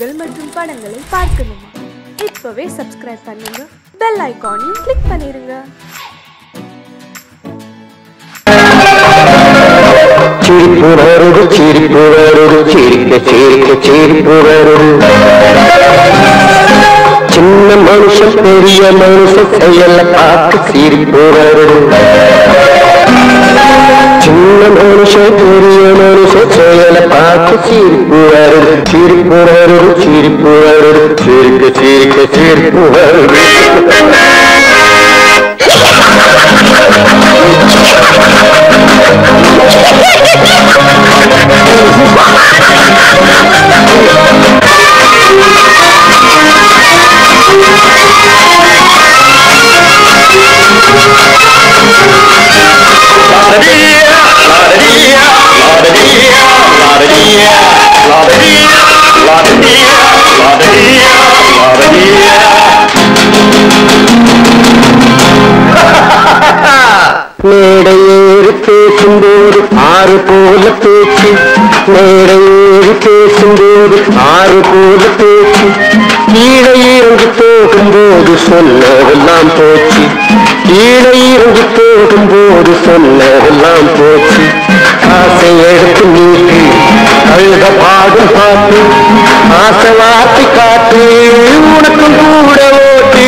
நிகழ்ச்சிகள் மற்றும் படங்களை பார்க்கணுமா? இப்பவே சப்ஸ்கிரைப் பண்ணுங்க, பெல் ஐகானையும் கிளிக் பண்ணிருங்க. சின்ன மனுஷன் பெரிய மனுஷன் செயல பார்த்து சிரிப்பு வரும். சின்ன மனுஷன் பெரிய மனுஷன் செயல பார்த்து சிரிப்பு வரும். சிரிப்பு வரும், சிரிப்பு வரும், சிரிக்க சிரிக்க சிரிப்பு வரும். மேடையேறி பேசும்போது ஆறு போல பேச்சு, மேடையேறி பேசும்போது ஆறு போல பேச்சு, கீழே இறங்கி போகும்போது சொன்னதெல்லாம் போச்சு, கீழே இறங்கி போகும்போது சொன்னதெல்லாம் போச்சு. ஆசை எடுத்து நீட்டு அழுத பாடும் பாட்டு, ஆசை வார்த்தை காட்டு உனக்கும் கூட ஓட்டு.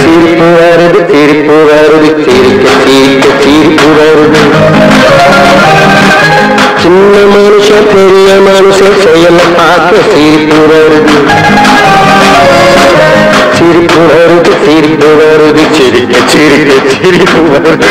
சிரிப்பு வருது, சிரிப்பு வருது, சிரிக்க சிரிக்க சிரிப்பு வருது. சின்ன மனுஷன் பெரிய மனுஷன் செயல பார்க்க சிரிப்பு வருது. சிரிப்பு வருது, சிரிப்பு வருது, சிரிக்க சிரிக்க சிரிப்பு வருது.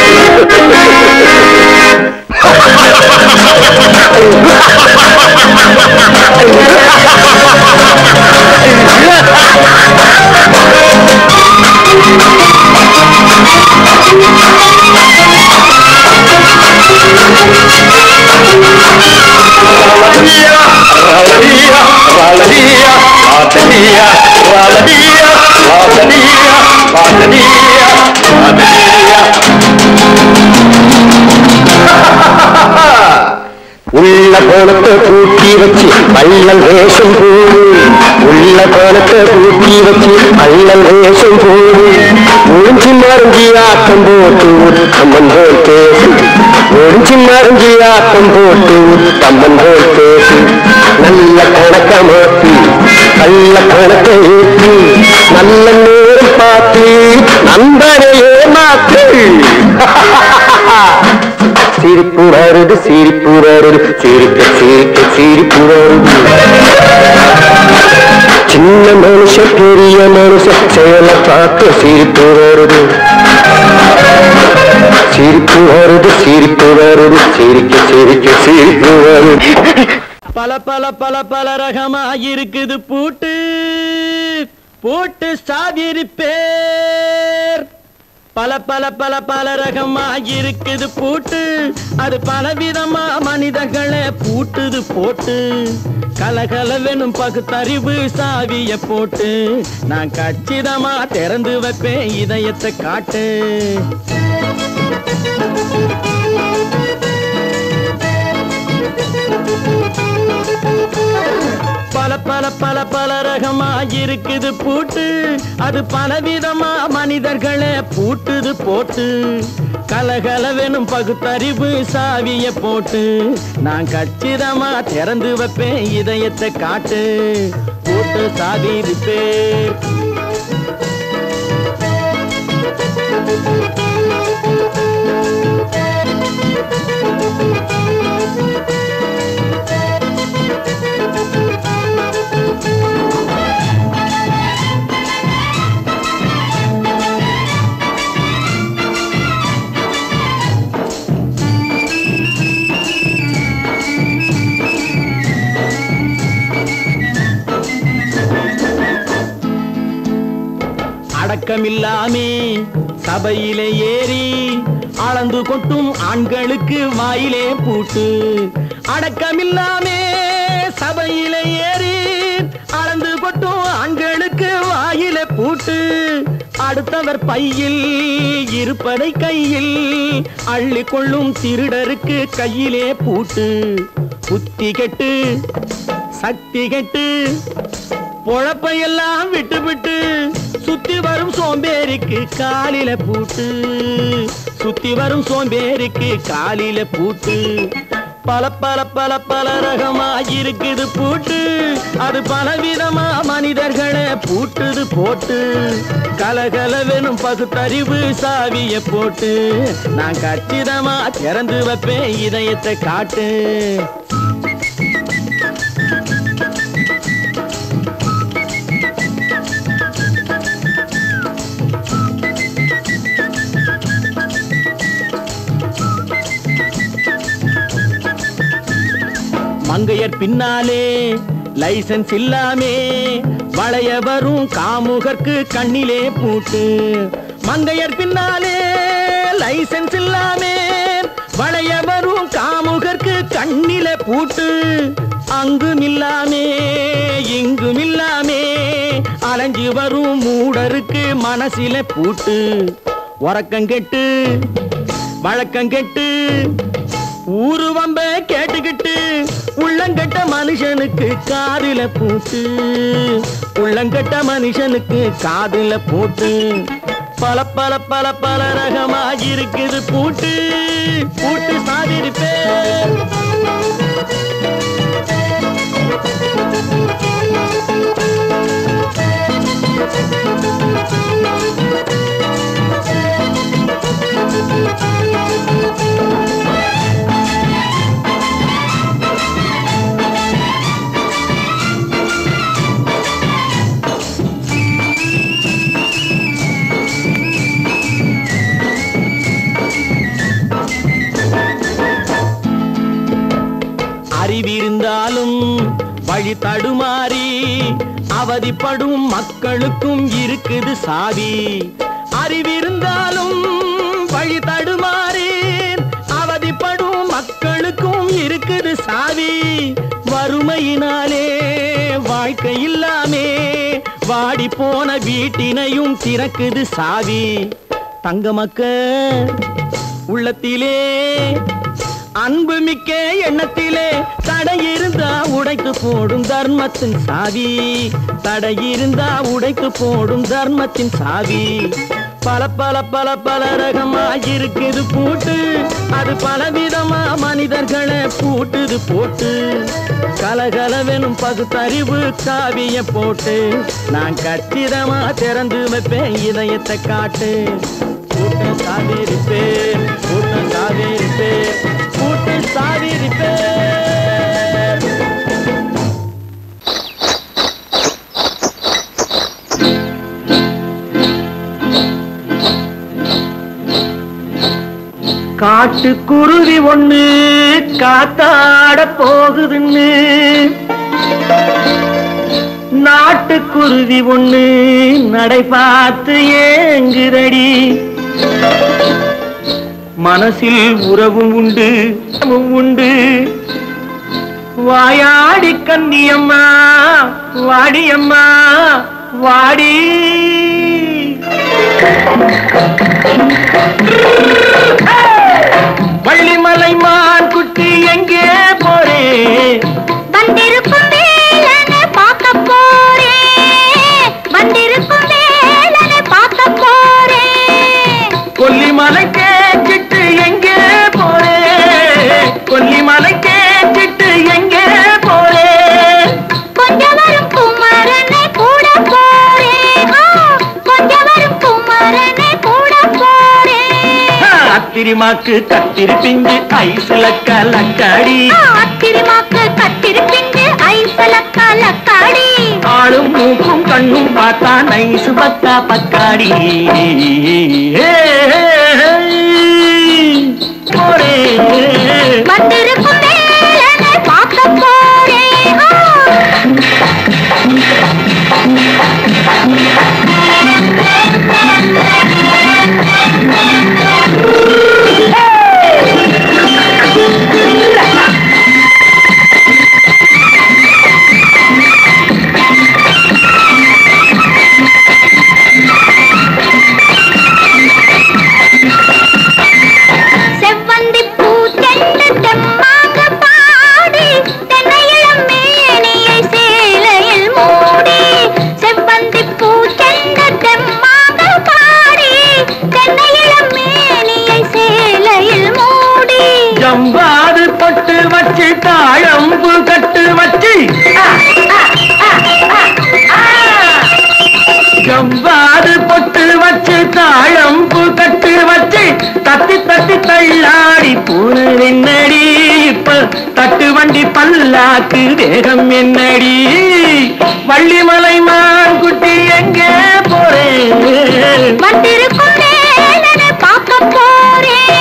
உள்ள கோணத்தை பூட்டி வச்சு பள்ளல் வேஷம் போடு, உள்ள கோணத்தை பூட்டி வச்சு பள்ளல் வேஷம் போடு. ஒழிஞ்சு மறைஞ்சி ஆட்டம் போட்டு உத்தம்மன் போல் பேசு, ஒழிஞ்சு மறைஞ்சி ஆட்டம் போட்டு உத்தம்மன் போல் பேசு. நல்ல கணக்க மாத்தி நல்ல கணக்கை ஏற்றி நல்ல நேரம் பார்த்து நண்பனையே மாத்து. சிரிப்பு வருது, சிரிப்பு வருது, சிரிக்க சிரிக்க சிரிப்பு வருது. சின்ன மனுஷன் பெரிய மனுஷன் செயல பார்த்து சிரிப்பு வருது. சிரிப்பு வருது, சிரிப்பு வருது, சிரிக்க சிரிக்க சிரிப்பு வருது. பல பல பல பல ரகமா இருக்குது பூட்டு, பூட்டு சாவிரி பேர். பல பல பல பல ரகமா இருக்குது பூட்டு, அது பலவிதமா மனிதர்களை பூட்டுது போட்டு. கலகலவெனும் பகுத்தறிவு சாவிய போட்டு, நான் கச்சிதமா திறந்து வைப்பேன் இதயத்தை காட்டு. பல பல பல பல ரகமா இருக்குது பூட்டு, அது பலவிதமா மனிதர்களை பூட்டுது போட்டு. கலகலவெனும் பகுத்தறிவு சாவிய போட்டு, நான் கச்சிதமா திறந்து வைப்பேன் இதயத்தை காட்டு. பூட்டு சாவி பேர். அடக்கமில்லாமே சபையிலே ஏறி அளந்து கொட்டும் ஆண்களுக்கு வாயிலே பூட்டு. அடக்கமில்லாமே சபையிலே ஏறி அளந்து கொட்டும் ஆண்களுக்கு வாயிலே பூட்டு. அடுத்தவர் பையில் இருப்பதை கையில் அள்ளிக்கொள்ளும் திருடருக்கு கையிலே பூட்டு. புத்தி கெட்டு சக்தி கெட்டு பொழப்பையெல்லாம் விட்டு விட்டு சுத்தி வரும் சோம்பேறிக்கு காலில பூட்டு, சுத்தி வரும் சோம்பேறிக்கு காலில பூட்டு. பல பல பல பல ரகமா இருக்குது பூட்டு, அது பலவிதமா மனிதர்களை பூட்டுது போட்டு. கலகலவெனும் பகுத்தறிவு சாவிய போட்டு நான் கச்சிதமா திறந்து வைப்பேன் இதயத்தை காட்டு. மங்கையர் பின்னாலே லைசன்ஸ் இல்லாமே வளைய வரும் காமுகர்க்கு கண்ணிலே பூட்டு. மங்கையர் பின்னாலே லைசன்ஸ் இல்லாமே வளைய வரும் காமுகர்க்கு கண்ணிலே பூட்டு. அங்கும் இல்லாமே இங்கும் இல்லாமே அலைஞ்சு வரும் மூடருக்கு மனசில பூட்டு. உறக்கங்கெட்டு வழக்கங்கெட்டு ஊருவம்ப கேட்டுக்கிட்டு உள்ளங்கட்ட மனுஷனுக்கு காதில பூட்டு, உள்ளங்கட்ட மனுஷனுக்கு காதில பூட்டு. பல பல பல பல ரகமா இருக்குது பூட்டு, பூட்டு சாதிருப்பேன். அறிவிருந்தாலும் வழி தடுமாறி அவதிப்படும் மக்களுக்கும் இருக்குது சாவி. அறிவிருந்தாலும் வழி தடுமாறி அவதிப்படும் மக்களுக்கும் இருக்குது சாவி. வறுமையினாலே வாழ்க்கை இல்லாமே வாடி போன வீட்டினையும் திறக்குது சாவி. தங்க மக்க உள்ளத்திலே அன்பு மிக்க எண்ணத்திலே தடையிருந்தா உடைத்து போடும் தர்மத்தின் சாவி, தடையிருந்தா உடைத்து போடும் தர்மத்தின் சாவி. பல பல பல பல ரகமா இருக்குது பூட்டு, அது பலவிதமா மனிதர்களை பூட்டுது போட்டு. கலகலவெனும் பகுத்தறிவு காவிய போட்டு நான் கச்சிதமா திறந்து வைப்பேன் இதயத்தை காட்டு. கூட்டம் சாதிருப்பேன், கூட்டம் சாதிருப்பேன், கூட்டம் சாதிருப்பேன். காட்டுக்குருவி ஒண்ணு காத்தாட போகுதுன்னு நாட்டுக்குருவி ஒண்ணு நடை பார்த்து ஏங்குதடி. மனசில் உறவும் உண்டு உண்டு வாயாடி கன்னியம்மா வாடியம்மா வாடி. வள்ளிமலை மான் குட்டி எங்கே போறே? வந்திருக்கும் வேலனை பார்க்க போறேன், வந்திருக்கும் வேலனை பார்க்க போறேன். கொல்லிமலை கேட்டுட்டு எங்கே போறே? கொல்லிமலை கேட்டுட்டு எங்கே போறே? கொஞ்சம் வரும் குமரனை கூட போறேன், கொஞ்சம் வரும் குமரனை கூட போறேன். அத்திரிமாக்கு கத்திரி பிஞ்சு ஐசுல கலக்காடி, அத்திரிமாக்கு கத்திரி பிஞ்சு ஐசுல கலக்காடி. ஆளும் மூக்கும் கண்ணும் பார்த்தா நைசு பக்கா பக்காடி. போரே வந்திருக்கும் வேலனை பார்க்க போறேன். உனக்கு வேகம் என்னடி வள்ளிமலை மான் குட்டி எங்கே போறேன் வந்திருக்கும் வேலனை பார்க்க போறேன்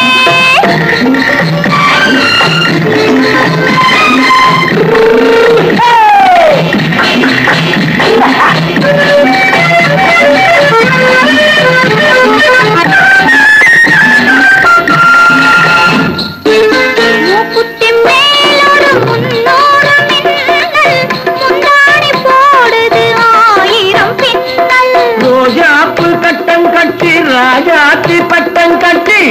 மூக்குத்தி மேலோடு முன்னோடு மின்னல் முந்தாடி போடுது 1000 பின்னல் ரோஜாப்பு கட்டம் கட்டி ராஜாத்தி பட்டம் கட்டி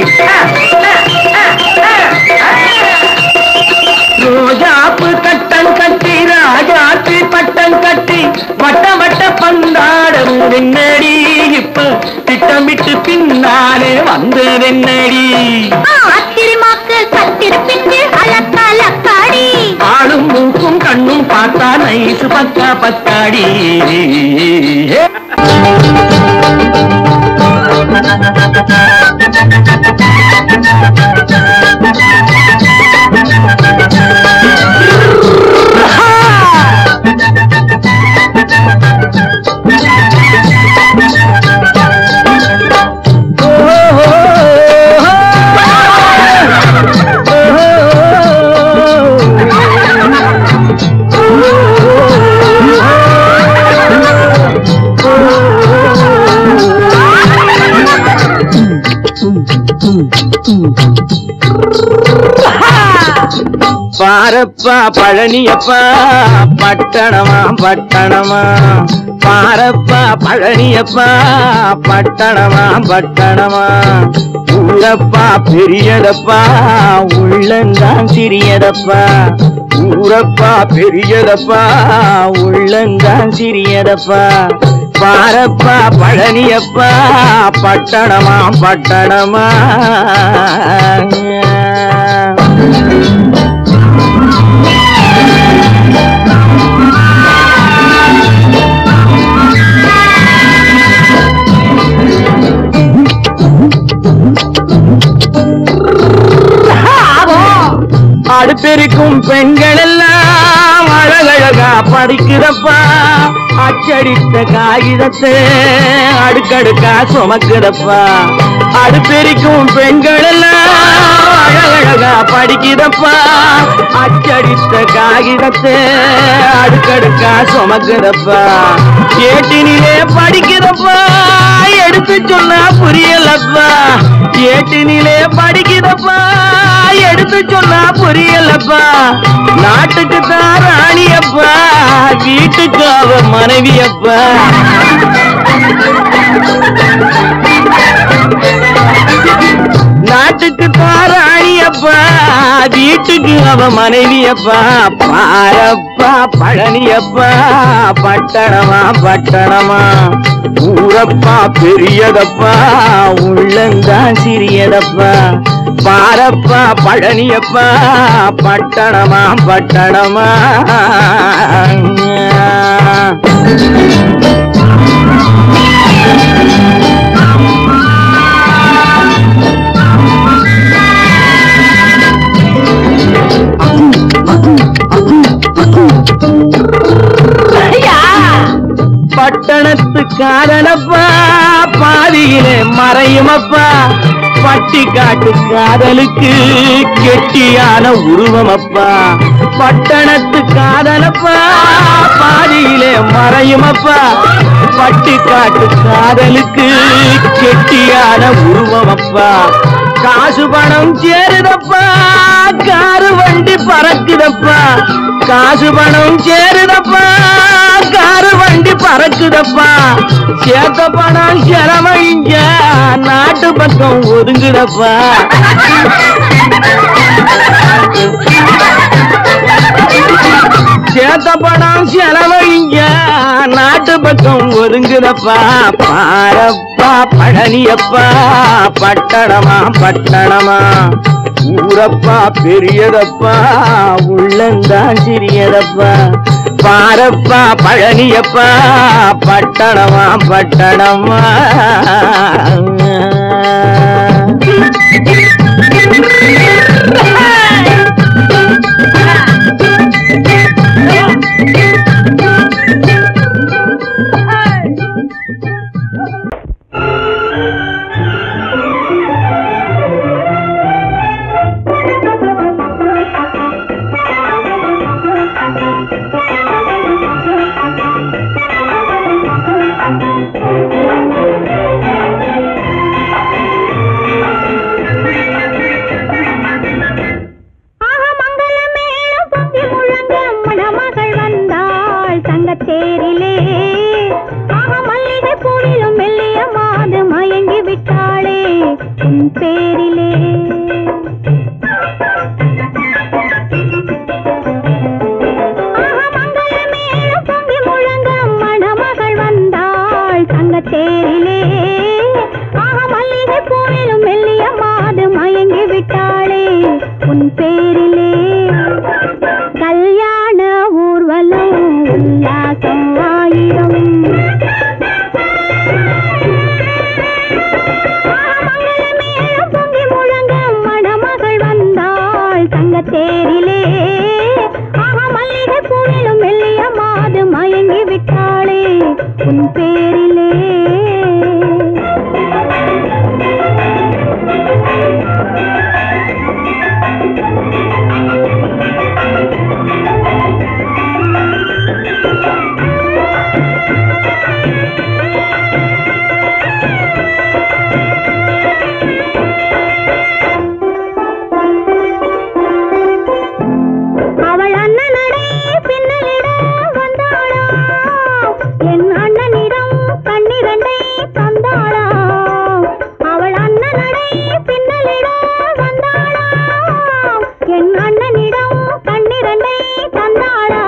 ரோஜாப்பு கட்டம் கட்டி ராஜாத்தி பட்டம் கட்டி வட்ட வட்ட பந்தாடம் வெண்ணடி இப்ப திட்டமிட்டு பின்னாலே வந்து வெண்ணடி ஆத்திரமாக்கு கத்திருப்பிட்டு அலக்காடி ஆளும் மூக்கும் கண்ணும் பார்த்தா நைசு பக்கா பக்காடி பாரப்பா பழனியப்பா பட்டணமா பட்டணமா பாரப்பா பழனியப்பா பட்டணமா பட்டணமா ஊரப்பா பெரியதப்பா உள்ளந்தான் சிறியதப்பா ஊரப்பா பெரியதப்பா உள்ளந்தான் சிறியதப்பா பாரப்பா பழனியப்பா பட்டணமா பட்டணமா அடுப்பெருக்கும் பெண்கள் எல்லாம் அழகழகா படிக்கிறப்பா அச்சடித்த காகிதத்தை அடுக்கடுக்கா சுமக்குதப்பா அடுப்பெருக்கும் பெண்கள் எல்லாம் அழகழகா படிக்கிறப்பா அச்சடித்த காகிதத்தை அடுக்கடுக்கா சுமக்குதப்பா ஏட்டினிலே படிக்கிறப்பா எடுத்து சொன்னா புரியலப்பா ஏட்டினிலே படிக்கிறப்பா எடுத்து சொன்னா புரியலப்பா நாட்டுக்கு தான் ராணியப்பா வீட்டுக்கு அவ மனைவியப்பா நாட்டுக்கு தான் ராணியப்பா வீட்டுக்கு அவ மனைவியப்பா பாரப்பா பழனியப்பா பட்டணமா பட்டணமா ஊரப்பா பெரியதப்பா உள்ளந்தான் சிறியதப்பா பாரப்பா பழனியப்பா பட்டணமா பட்டணமா பட்டணத்து காதலப்பா பாதியிலே மறையுமப்பா பட்டி காட்டு காதலுக்கு கெட்டியான உருவமப்பா பட்டணத்து காதலப்பா பாதியிலே மறையுமப்பா பட்டி காட்டு காதலுக்கு கெட்டியான உருவமப்பா காசு பணம் சேருதப்பா காரு வண்டி பறக்குதப்பா காசு பணம் சேருதப்பா காரு வண்டி பறக்குதப்பா சேர்த்த பணம் செலவழிஞ்ச நாட்டு பக்கம் ஒதுங்குதப்பா சேர்த்த பணம் செலவழிஞ்ச நாட்டு பக்கம் ஒதுங்குதப்பா பாரப்பா பழனியப்பா பட்டணமா பட்டணமா ஊரப்பா பெரியதப்பா உள்ளந்தான் சிறியதப்பா பாரப்பா பழனியப்பா பட்டணமா பட்டணமா உன் பேரிலே. மங்களமேளம் பொங்கி முழங்க மணமகள் வந்தாள் தங்கத்தேரிலே. மல்லிகை பூவிலும் மெல்லிய மாது மயங்கி விட்டாளே உன் பேரிலே. கல்யாண ஊர்வலம் உல்லாசம் ஆயிரம். மங்களமேளம் பொங்கி முழங்க மணமகள் வந்தாள் தங்கத்தேரிலே. மல்லிகை பூவிலும் மெல்லிய மாது மயங்கி விட்டாளே உன் பேரிலே. அவள் அண்ணனடை பின்னலிட வந்தாளா, என் அண்ணனிடம் கண்ணிரண்டை தந்தாளா. அவள் அண்ணனடை பின்னலிட வந்தாளா, என் அண்ணனிடம் கண்ணிரண்டை தந்தாளா.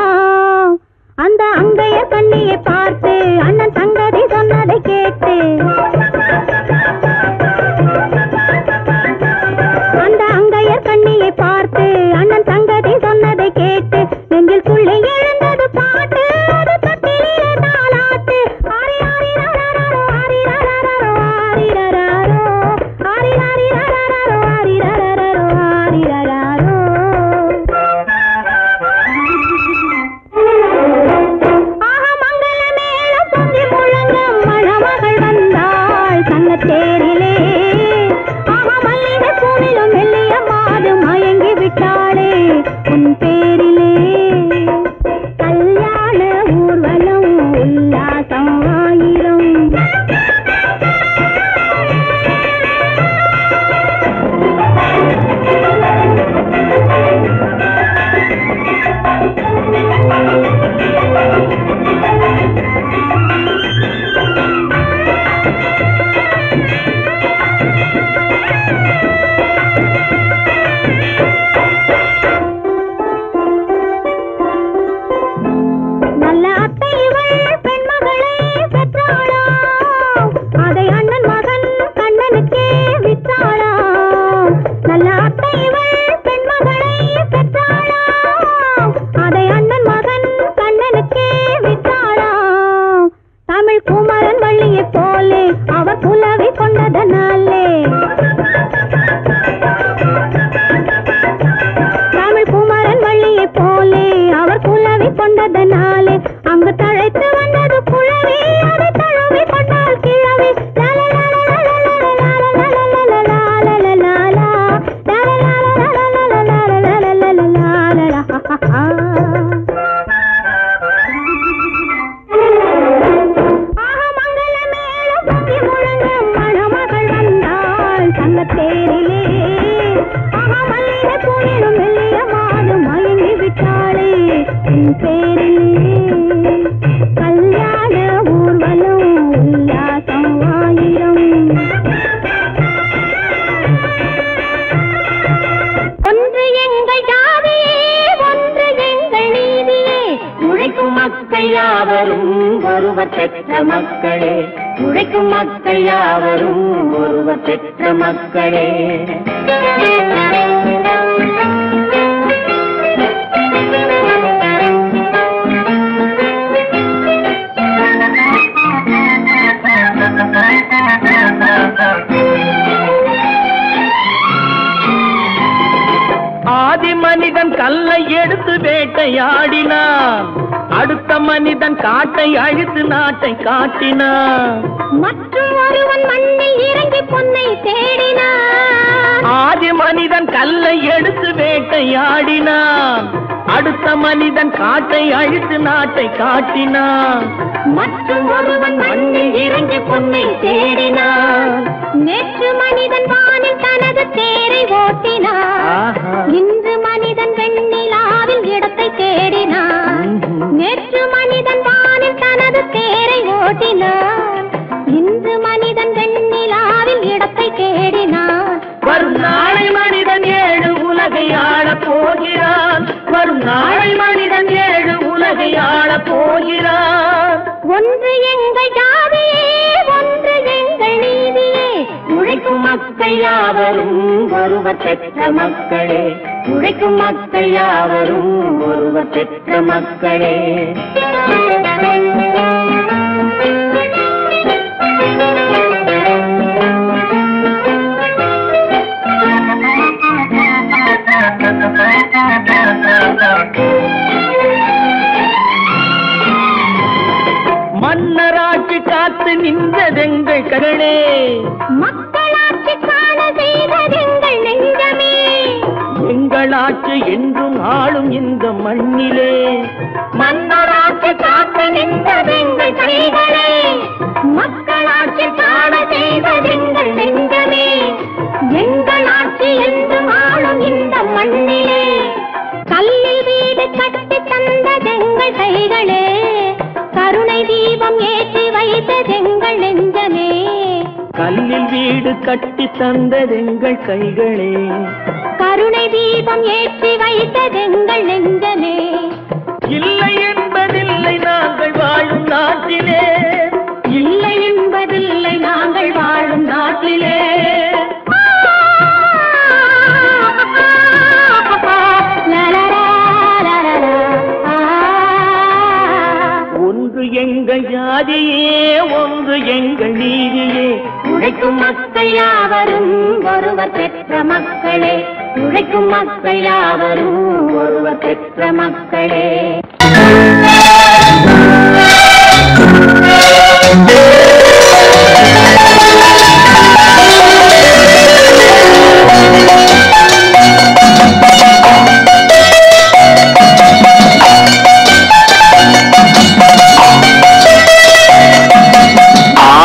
அந்த அங்கைய கண்ணியை பார்த்து அண்ணன் சங்கதி சொன்னதை கேட்டு, அந்த அங்கையர் கண்ணியை பார்த்து அண்ணன் சங்கதி சொன்னதை கேட்டு நெஞ்சில் புள்ளி எழுந்தது பாட்டு. அது தட்டிலே தாலாட்டு. ஆரி ஆரி ரரரரோ ஆரி ரரரரோ ஆரி ரரரோ ஆரி ஆரி ரரரரோ ஆரி ரரரரோ ஆரி ரரரோ. மங்களமேளம் பொங்கி முழங்க மணமகள் வந்தாள் தங்கத்தேரிலே. மல்லிகை பூவிலும் மெல்லிய மாது மயங்கி விட்டாளே உன் பேரிலே. கல்யாண ஊர்வலம் உல்லாசம் ஆயிரம். நல்ல அத்தை இவள் பெண்மகளை பெற்றாளா, அதை அண்ணன் மகன் கண்ணனுக்கே விற்றாளா. நல்ல அத்தை இவள் பெண்மகளை பெற்றாளா, அதை அண்ணன் மகன் கண்ணனுக்கே விற்றாளா. தமிழ் குமரன் வள்ளியை போலே அவர் புலவி கொண்டதனாலே, தமிழ் குமரன் வள்ளியை போலே அவர் புலவி கொண்டதனாலே அங்கு தழைத்து வந்தது புலவி. அதை தழுவி கொண்டால் கிழவி. மங்களமேளம் பொங்கி முழங்க மணமகள் வந்தாள் தங்கத்தேரிலே. மல்லிகை பூவிலும் மெல்லிய மாது மயங்கி விட்டாளே உன் பேரிலே. கல்யாண ஊர்வலம் உல்லாசம் ஆயிரம். ஒன்று எங்கள் ஜாதியே, ஒன்று எங்கள் நீதியே. உழைக்கும் மக்கள் யாவரும் ஒருவர் பெற்ற மக்களே. உழைக்கும் மக்கள் யாவரும் ஒருவர் பெற்ற மக்களே. ஆதி மனிதன் கல்லை எடுத்து வேட்டையாடினான், அடுத்த மனிதன் காட்டை அழித்து நாட்டை காட்டினான். மற்றும் ஒருவன் மண்ணில் இறங்கி பொன்னை தேடினான். ஆதி மனிதன் கல்லை எடுத்து வேட்டையாடினான், அடுத்த மனிதன் காட்டை அழித்து நாட்டை காட்டினான். மற்றும் ஒருவன் மண்ணில் இறங்கி பொன்னை தேடினான். நேற்று மனிதன் வானில் தனது தேரை ஓட்டினான். இன்று மனிதன் வெண்ணிலாவில் இடத்தை தேடினான். நேற்று மனிதன் வானில் தனது தேரை ஓட்டினான். இன்று மனிதன் வெண்ணிலாவில் இடத்தை தேடினான். வரும் நாளை மனிதன் 7 உலகை ஆளப் போகிறான். வரும் நாளை மனிதன் 7 உலகை ஆளப் போகிறான். ஒன்று எங்கள் ஜாதியே, ஒன்று எங்கள் நீதியே. உழைக்கும் மக்கள் யாவரும் ஒருவர் பெற்ற மக்களே. உழைக்கும் மக்கள் யாவரும் ஒருவர் பெற்ற மக்களே. மன்னராட்சி காத்து நின்றதெங்கள் கரளே. மக்களாட்சி காண செய்ததெங்கள் நெஞ்சமே. எங்களாட்சி என்றும் ஆளும் இந்த மண்ணிலே. மன்னராட்சி காத்து நின்றதெங்கள் கைகளே. மக்களாட்சி காண செய்ததெங்கள் நெஞ்சமே. எங்களாட்சி என்றும் ஆளும் இந்த மண்ணிலே. கல்லில் வீடு கட்டி தந்ததெங்கள் கைகளே. கருணை தீபம் ஏற்றி வைத்ததெங்கள் நெஞ்சமே. கல்லில் வீடு கட்டி தந்ததெங்கள் கைகளே. கருணை தீபம் ஏற்றி வைத்ததெங்கள் நெஞ்சமே. இல்லை என்பதில்லை நாங்கள் வாழும் நாட்டிலே. இல்லை என்பதில்லை நாங்கள் வாழும் நாட்டிலே. ஒன்று எங்கள் ஜாதியே, ஒன்று எங்கள் நீதியே. உழைக்கும் மக்கள் யாவரும் ஒருவர் பெற்ற மக்களே. உழைக்கும் மக்கள் யாவரும் ஒருவர் பெற்ற மக்களே.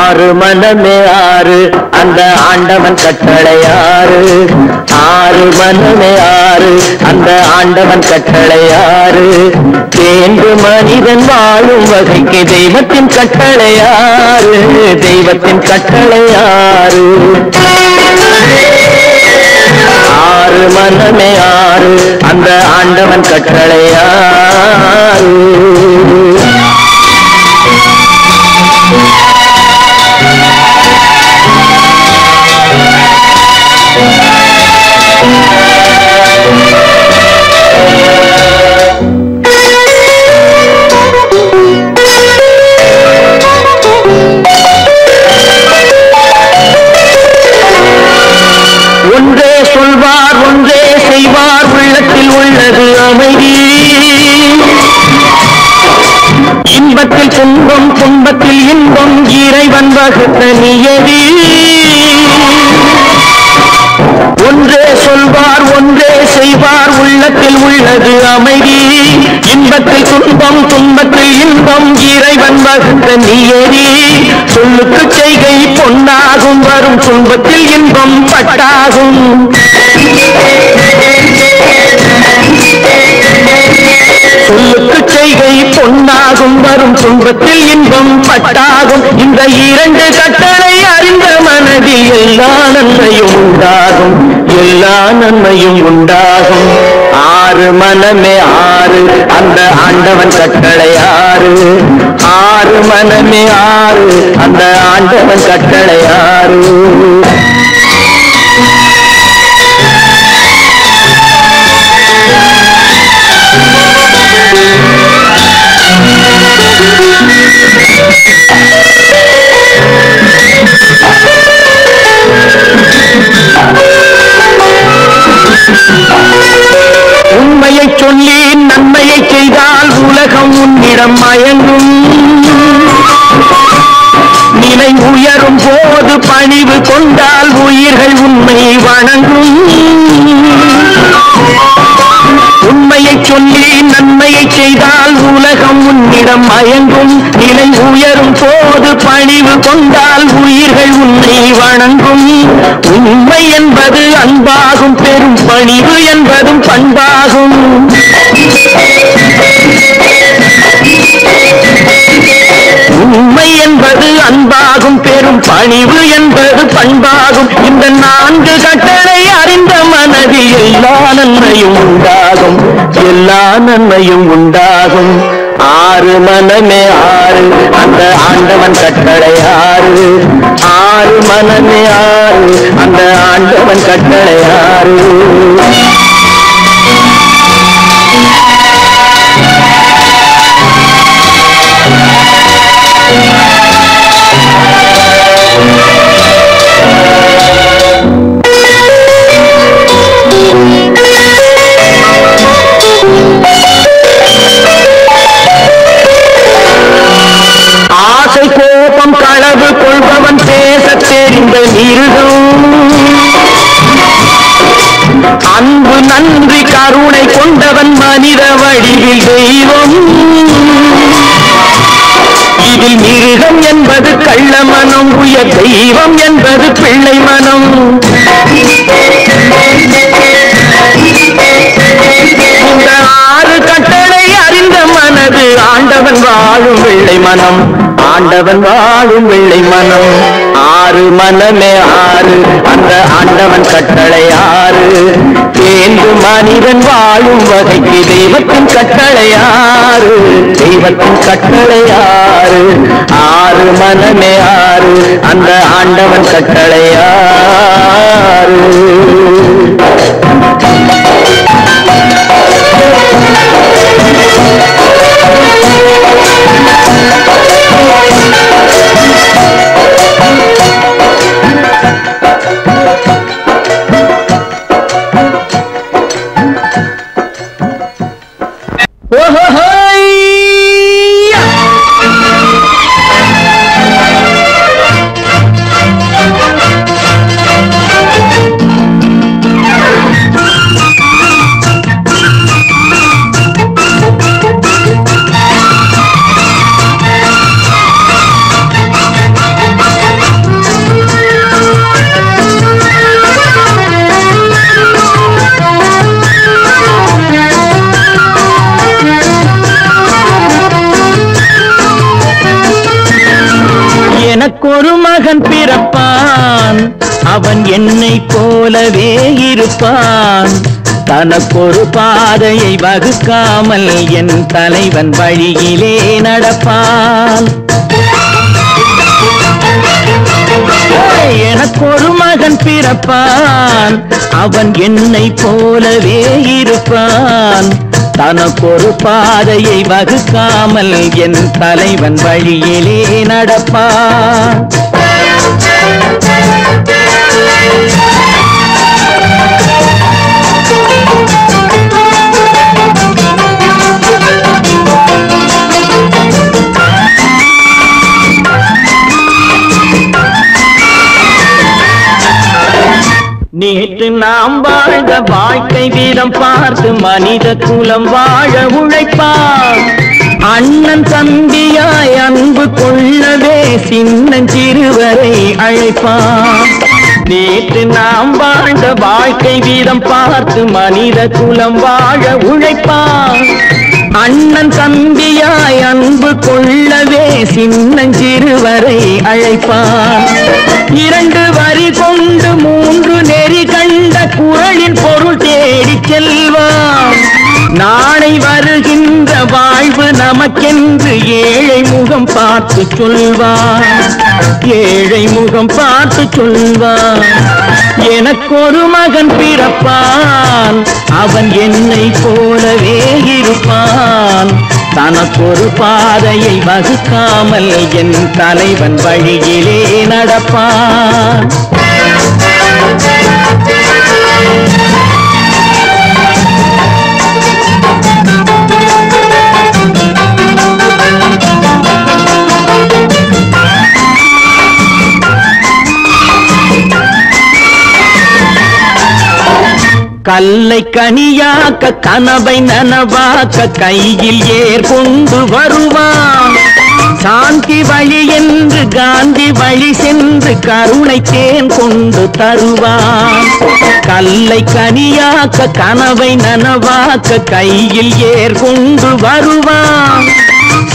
ஆறு மனமே ஆறு அந்த ஆண்டவன் கட்டளையாறு. ஆறு மனமே ஆறு அந்த ஆண்டவன் கட்டளையாறு. தேர்ந்து மனிதன் வாழும் வகைக்கு தெய்வத்தின் கட்டளையாறு. தெய்வத்தின் கட்டளையாறு. ஆறு மனமே ஆறு அந்த ஆண்டவன் கட்டளையாறு. ஒன்றே சொல்வார் ஒன்றே செய்வார் உள்ளத்தில் உள்ளது அமைதி. இன்பத்தில் துன்பம் துன்பத்தில் இன்பம் இறைவன் வகுத்த நியதி. ஒன்றே சொல்வார் ஒன்றே செய்வார் உள்ளத்தில் உள்ளது அமைதி. இன்பத்தில் துன்பம் துன்பத்தில் இன்பம் இறைவன் வகுத்த நியதி. சொல்லுக்கு செய்கை பொன்னாகும் வரும் துன்பத்தில் இன்பம் பட்டாகும். சொல்லுக்கு செய்கை பொன்னாகும் வரும் துன்பத்தில் இன்பம் பட்டாகும். இந்த இரண்டு கட்டளை அறிந்த மனதில் எல்லா நன்மையும் உண்டாகும். எல்லா நன்மையும் உண்டாகும். ஆறு மனமே ஆறு அந்த ஆண்டவன் கட்டளையாறு. ஆறு மனமே ஆறு அந்த ஆண்டவன் கட்டளையாறு. உண்மையை சொல்லி நன்மையை செய்தால் உலகம் உன்னிடம் மயங்கும். நிலை உயரும் போது பணிவு கொண்டால் உயிர்கள் உண்மை வணங்கும். உண்மையை சொல்லி நன்மையை செய்தால் உலகம் உன்னிடம் மயங்கும். நிலை உயரும் போது பணிவு கொண்டால் உயிர்கள் உன்னை வணங்கும். உண்மை என்பது அன்பாகும். பெரும் பணிவு என்பதும் பண்பாகும். உண்மை என்பது அன்பாகும். பெரும் பணிவு என்பது பண்பாகும். இந்த 4 கட்டளை பிறகு எல்லா நன்மையும் உண்டாகும், எல்லா நன்மையும் உண்டாகும். ஆறு மனமே ஆறு, அந்த ஆண்டவன் கட்டளை ஆறு. ஆறு மனமே ஆறு, அந்த ஆண்டவன் கட்டளை ஆறு. ஆசை கோபம் களவு கொள்பவன் பேசத் தெரிந்த மிருகம், அன்பு நன்றி கருணை கொண்டவன் மனித வடிவில் தெய்வம். இதில் மிருகம் என்பது கள்ள மனம், உயர் தெய்வம் என்பது பிள்ளை மனம். இந்த ஆறு கட்டளை அறிந்த மனது ஆண்டவன் வாழும் வெள்ளை மனம், ஆண்டவன் வாழும் வெள்ளை மனம். ஆறு மனமே ஆறு, அந்த ஆண்டவன் கட்டளை ஆறு. தேர்ந்து மனிதன் வாழும் வகைக்கு தெய்வத்தின் கட்டளை ஆறு, தெய்வத்தின் கட்டளை ஆறு. ஆறு மனமே ஆறு, அந்த ஆண்டவன் கட்டளை ஆறு. எனக்கொரு மகன் பிறப்பான், அவன் என்னை போலவே இருப்பான். தனக்கொரு பாதையை வகுக்காமல் என் தலைவன் வழியிலே நடப்பான். எனக்கொரு மகன் பிறப்பான், அவன் என்னை போலவே இருப்பான். தனக்கொரு பாதையை வகுக்காமல் என் தலைவன் வழியிலே நடப்பான். நேற்று நாம் வாழ்ந்த வாழ்க்கை வீதம் பார்த்து மனித குலம் வாழ உழைப்பான். அண்ணன் தம்பியாய் அன்பு கொள்ளவே சின்னஞ்சிறுவரை அழைப்பான். நேற்று நாம் வாழ்ந்த வாழ்க்கை வீதம் பார்த்து மனித குலம் வாழ உழைப்பான். அண்ணன் தம்பியாய் அன்பு கொள்ளவே சின்னஞ்சிறுவரை அழைப்பான். இரண்டு வரி கொண்டு மூன்று நெறி கண்ட குறளின் பொருள் தேடிச் செல்வான். நாளை வருகின்ற வாழ்வு நமக்கென்று ஏழை முகம் பார்த்து சொல்வான், ஏழை முகம் பார்த்து சொல்வான். எனக்கொரு மகன் பிறப்பான், அவன் என்னை போலவே இருப்பான். தனக்கொரு பாதையை வகுக்காமல் என் தலைவன் வழியிலே நடப்பான். கல்லை கனியாக்க கனவை நனவாக்க கையில் ஏர் கொண்டு வருவான். சாந்தி வழி என்று காந்தி வழி சென்று கருணை தேன் கொண்டு தருவான். கல்லை கனியாக்க கனவை நனவாக்க கையில் ஏர் கொண்டு வருவான்.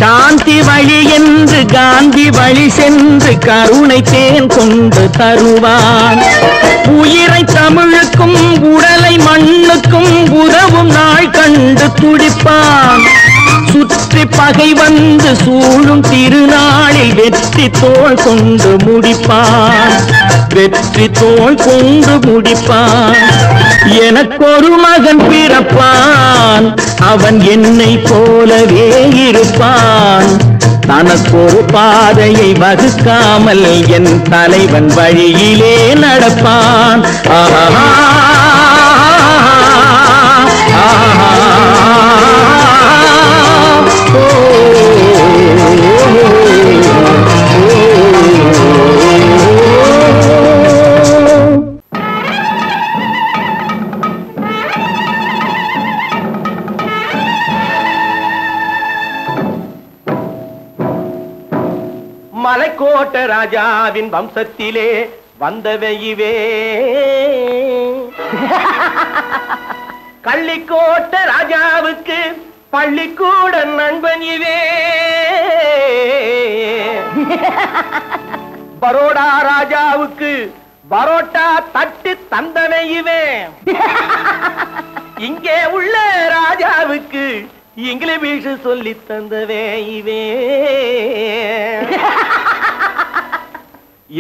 சாந்தி வழி என்று காந்தி வழி சென்று கருணை தேன் கொண்டு தருவான். உயிரை தமிழுக்கும் உடலை மண்ணுக்கும் உதவும் நாள் கண்டு துடிப்பான். சுற்றி பகை வந்து சூழும் திருநாளில் வெற்றி தோள் கொண்டு முடிப்பான். வெற்றி தோள் கொண்டு முடிப்பான். எனக்கொரு மகன் பிறப்பான், அவன் என்னை போலவே இருப்பான். தனக்கொரு பாதையை வகுக்காமல் என் தலைவன் வழியிலே நடப்பான். ஆஹா மலைக்கோட்ட ராஜாவின் வம்சத்திலே வந்தவையுவே. கள்ளிக்கோட்ட ராஜாவுக்கு பள்ளிக்கூட நண்பன் இவே. பரோடா ராஜாவுக்கு பரோட்டா தட்டு தந்தனை இவே. இங்கே உள்ள ராஜாவுக்கு இங்கிலீஷ் சொல்லி தந்தவே இவே.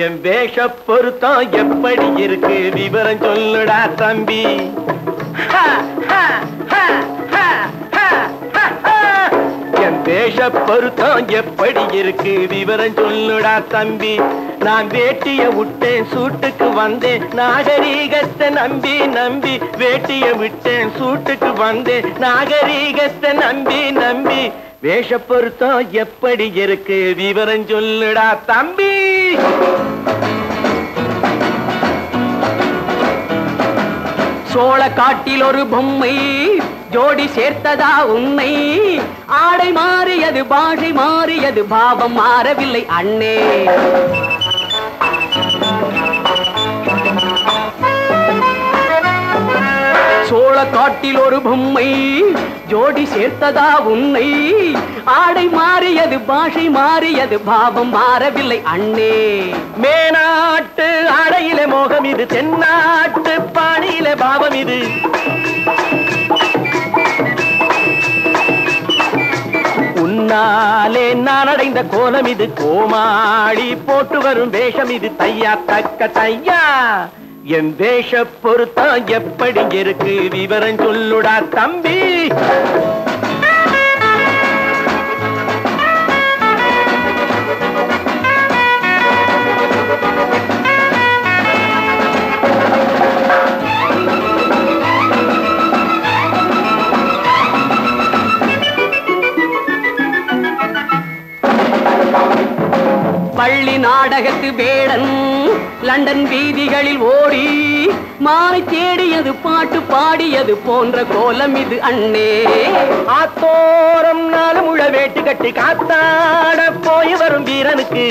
என் வேஷ பொருத்தம் எப்படி இருக்கு விவரம் சொல்லுடா தம்பி. என் வேஷ பொருத்தம் எப்படி இருக்கு விவரம் சொல்லுடா தம்பி. நான் வேட்டிய விட்டேன் சூட்டுக்கு வந்தேன் நாகரீகத்தை நம்பி நம்பி. வேட்டிய விட்டேன் சூட்டுக்கு வந்தேன் நாகரீகத்தை நம்பி நம்பி. வேஷ பொருத்தம் எப்படி இருக்கு விவரம் சொல்லுடா தம்பி. சோழ காட்டில் ஒரு பொம்மை ஜோடி சேர்த்ததா உன்னை. ஆடை மாறியது பாஷை மாறியது பாவம் மாறவில்லை அண்ணே. சோழ காட்டில் ஒரு பொம்மை ஜோடி சேர்த்ததா உன்னை. ஆடை மாறியது பாஷை மாறியது பாவம் மாறவில்லை அண்ணே. மேனாட்டு ஆடையிலே மோகம் இது, தென்னாட்டு பாணியிலே பாவம் இது. உன்னாலே நான் அடைந்த கோலம் இது, கோமாளி போட்டு வரும் வேஷம் இது. தையா தக்க தையா என் வேஷ பொருத்தம் எப்படி இருக்கு விவரம் சொல்லுடா தம்பி. பள்ளி நாடகத்து வேடன் லண்டன் வீதிகளில் ஓடி மானை தேடியது பாட்டு பாடியது போன்ற கோலம் இது அண்ணே. ஆத்தோரம் நாலு முழ வேட்டு கட்டி காத்தாட போய் வரும் வீரனுக்கு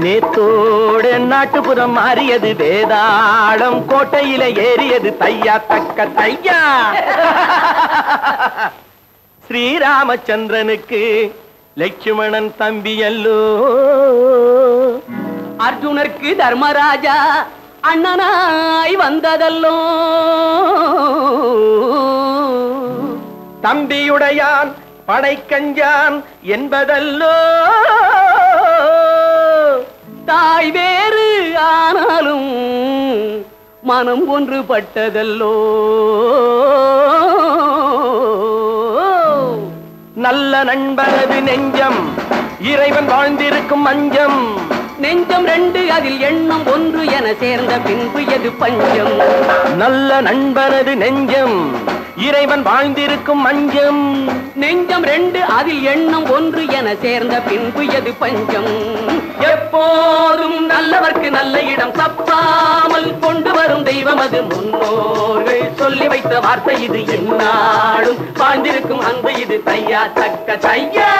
நேத்தோடு நாட்டுப்புறம் மாறியது. வேதாளம் கோட்டையில ஏறியது. தையா தக்க தையா ஸ்ரீராமச்சந்திரனுக்கு லட்சுமணன் தம்பி அல்லோ. அர்ஜுனருக்கு தர்மராஜா அண்ணனாய் வந்ததல்லோ. தம்பியுடையான் படைக்கஞ்சான் என்பதல்லோ. தாய் வேறு ஆனாலும் மனம் ஒன்றுபட்டதல்லோ. நல்ல நண்பனது நெஞ்சம் இறைவன் வாழ்ந்திருக்கும் மஞ்சம். நெஞ்சம் ரெண்டு அதில் எண்ணம் ஒன்று என சேர்ந்த பின்பு எது பஞ்சம். நல்ல நண்பனது நெஞ்சம் இறைவன் வாழ்ந்திருக்கும் மஞ்சம். நெஞ்சம் ரெண்டு அதில் எண்ணம் ஒன்று என சேர்ந்த பின்பு எது பஞ்சம். எப்போதும் நல்லவர்க்கு நல்ல இடம் தப்பாமல் கொண்டு வரும் தெய்வம் அது. முன்னோர்கள் சொல்லி வைத்த வார்த்தை இது. எந்நாளும் வாழ்ந்திருக்கும் அன்பு இது. தையா தக்க தையா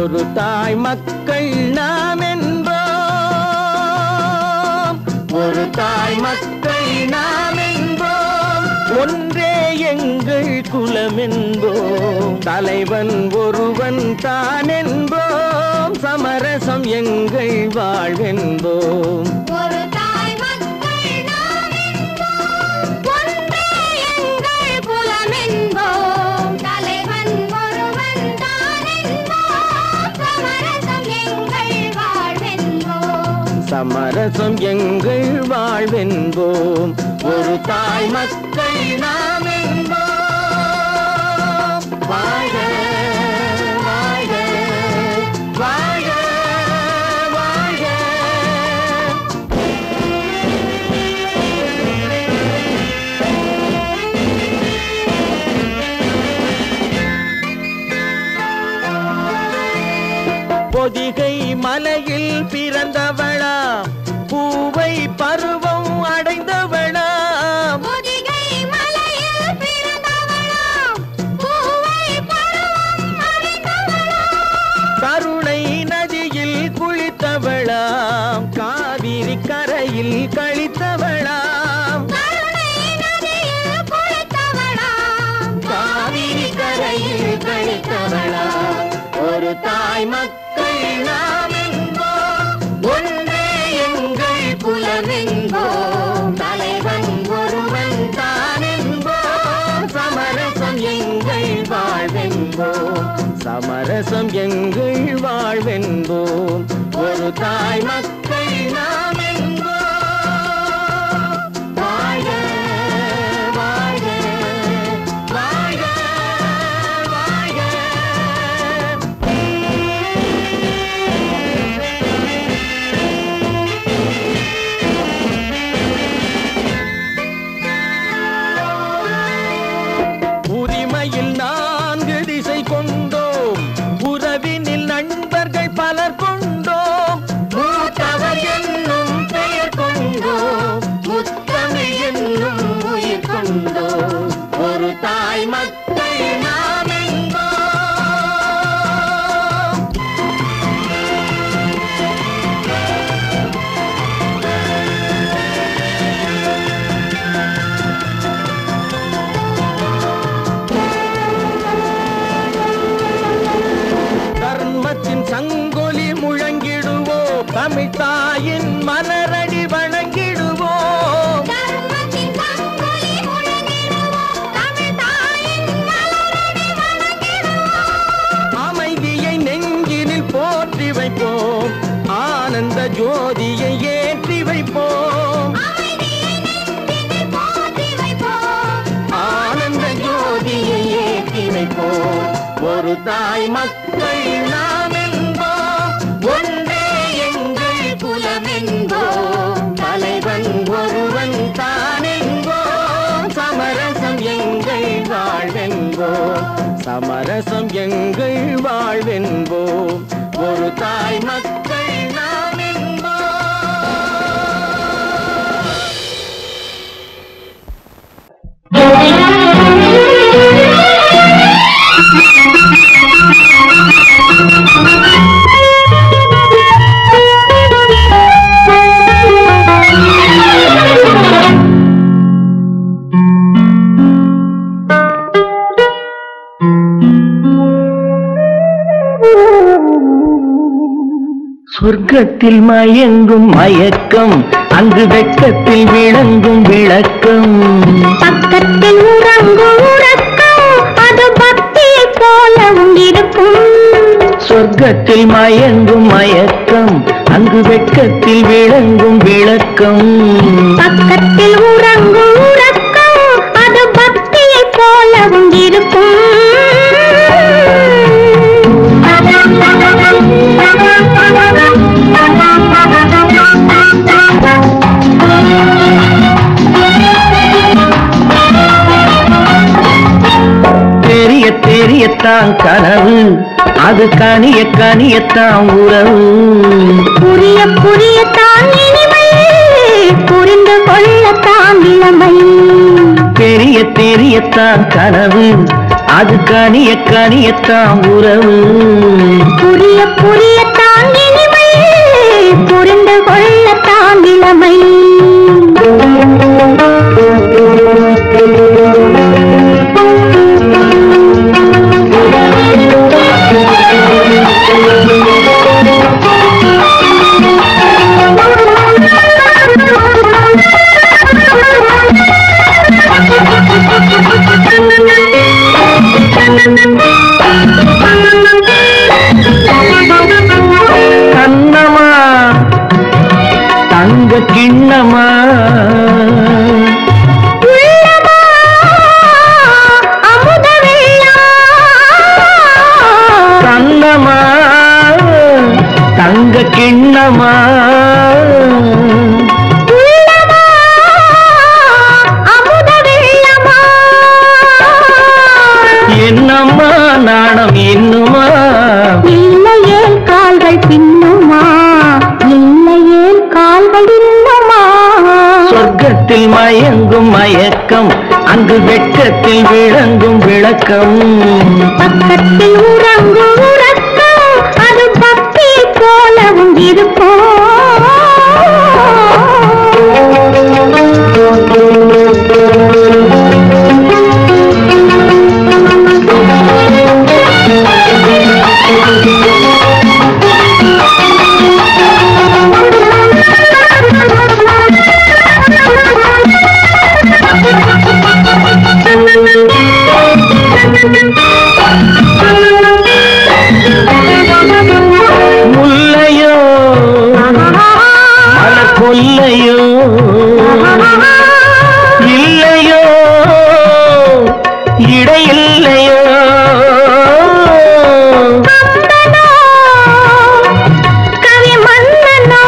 ஒரு தாய் மக்கள் நாம் என்போம், ஒரு தாய் மக்கள் நாம் என்போம், ஒன்றே எங்கள் குலம் என்போம், தலைவன் ஒருவன் தான் என்போம், சமரசம் எங்கள் வாழ்வென்போம். ஒரு தாய் மக்கள் நாம் என்போம், ஒன்றே எங்கள் குலம் என்போம், தலைவன் ஒருவன் தான் என்போம், சமரசம் எங்கள் வாழ்வென்போம், சமரசம் எங்கள் வாழ்வென்போம். ஒரு தாய் மக்கள் நாம் என்போம். வாழ்க வாழ்க வாழ்க வாழ்க. பொதிகை மலையில் பிறந்தவளா, பூவை பருவம் அடைந்தவளா, பொதிகை மலையில் பிறந்தவளா, பூவை பருவம் அடைந்தவளா, கருணை நதியில் குளித்தவளா, காவிரி கரையில் கழித்தவளா, கருணை நதியில் குளித்தவளா, காவிரி கரையில் கழித்தவளா. ஒரு தாய் மக்கள் நாம் என்போம், ஒன்றே எங்கள் குலம் என்போம், தலைவன் ஒருவன் தான் என்போம், சமரசம் எங்கள் வாழ்வென்போம், சமரசம் எங்கள் வாழ்வென்போம். ஒரு தாய் மக்கள் நாம் என்போம். வாழ்க வாழ்க வாழ்க வாழ்க. உரிமையில் 4 திசை கொண்டோம், உறவினில் நண்பர்கள் பலர் கொண்டோம், மூத்தவர் என்னும் பெயர் கொண்டோம், முத்தமிழ் என்னும் உயிர் கொண்டோம். ஒரு தாய் மக்கள் நாம் என்போம். தர்மத்தின் சங்கொலி முழங்கிடுவோம், தமிழ் தாயின் மலரடி வணங்கிடுவோம், தர்மத்தின் சங்கொலி முழங்கிடுவோம், தமிழ் தாயின் மலரடி வணங்கிடுவோம், அமைதியை நெஞ்சினில் போற்றி வைப்போம், ஆனந்த ஜோதியை ஏற்றி வைப்போம், அமைதியை நெஞ்சினில் போற்றி வைப்போம், ஆனந்த ஜோதியை ஏற்றி வைப்போம். ஒரு தாய் மக்கள் நாம் என்போம், ஒன்றே எங்கள் குலம் என்போம், தலைவன் ஒருவன் தான் என்போம், சமரசம் எங்கள் வாழ்வென்போம், சமரசம் எங்கள் வாழ்வென்போம். ஒரு தாய் மக்கள் நாம் சொர்க்கத்தில் மயங்கும் மயக்கம், அங்கு வெட்கத்தில் விளங்கும் விளக்கம், பக்கத்தில் உறங்கும் உறக்கம், அது பக்தியை போலவும் இருக்கும். சொர்க்கத்தில் மயங்கும் மயக்கம், அங்கு வெட்கத்தில் விளங்கும் விளக்கம், பக்கத்தில் உறங்கும் உறக்கம், அது பக்தியை போலவும் இருக்கும். தெரிய தெரியத்தான் கனவு, அது கனிய கனியத்தான் உறவு, புரிய புரியத்தான் இனிமை, புரிந்து கொள்ளத்தான் இளமை. தெரிய தெரியத்தான் கனவு, அது கனியத்தான் உறவு. புரிய புரியத்தான் இனிமை, புரிந்து கொள்ளத்தான் இளமை. கண்ணமா தங்க கிண்ணமா அமுத வெள்ளா, கண்ணமா தங்க கிண்ணமா அமுத வெள்ளமா. என்னம்மா நாணம் இன்னுமா? இல்லையேல் கால்கள் பின்னுமா, இல்லையேல் கால்கள் இன்னுமா. சொர்க்கத்தில் மயங்கும் மயக்கம், அங்கு வெட்கத்தில் விளங்கும் விளக்கம். பக்கத்தில் உறங்கும் உறக்கம், அது பக்தி போலவும் இருக்கும். முல்லையோ மலர் கொல்லையோ, இல்லையோ இடையில்லையோ. கவி மன்னனோ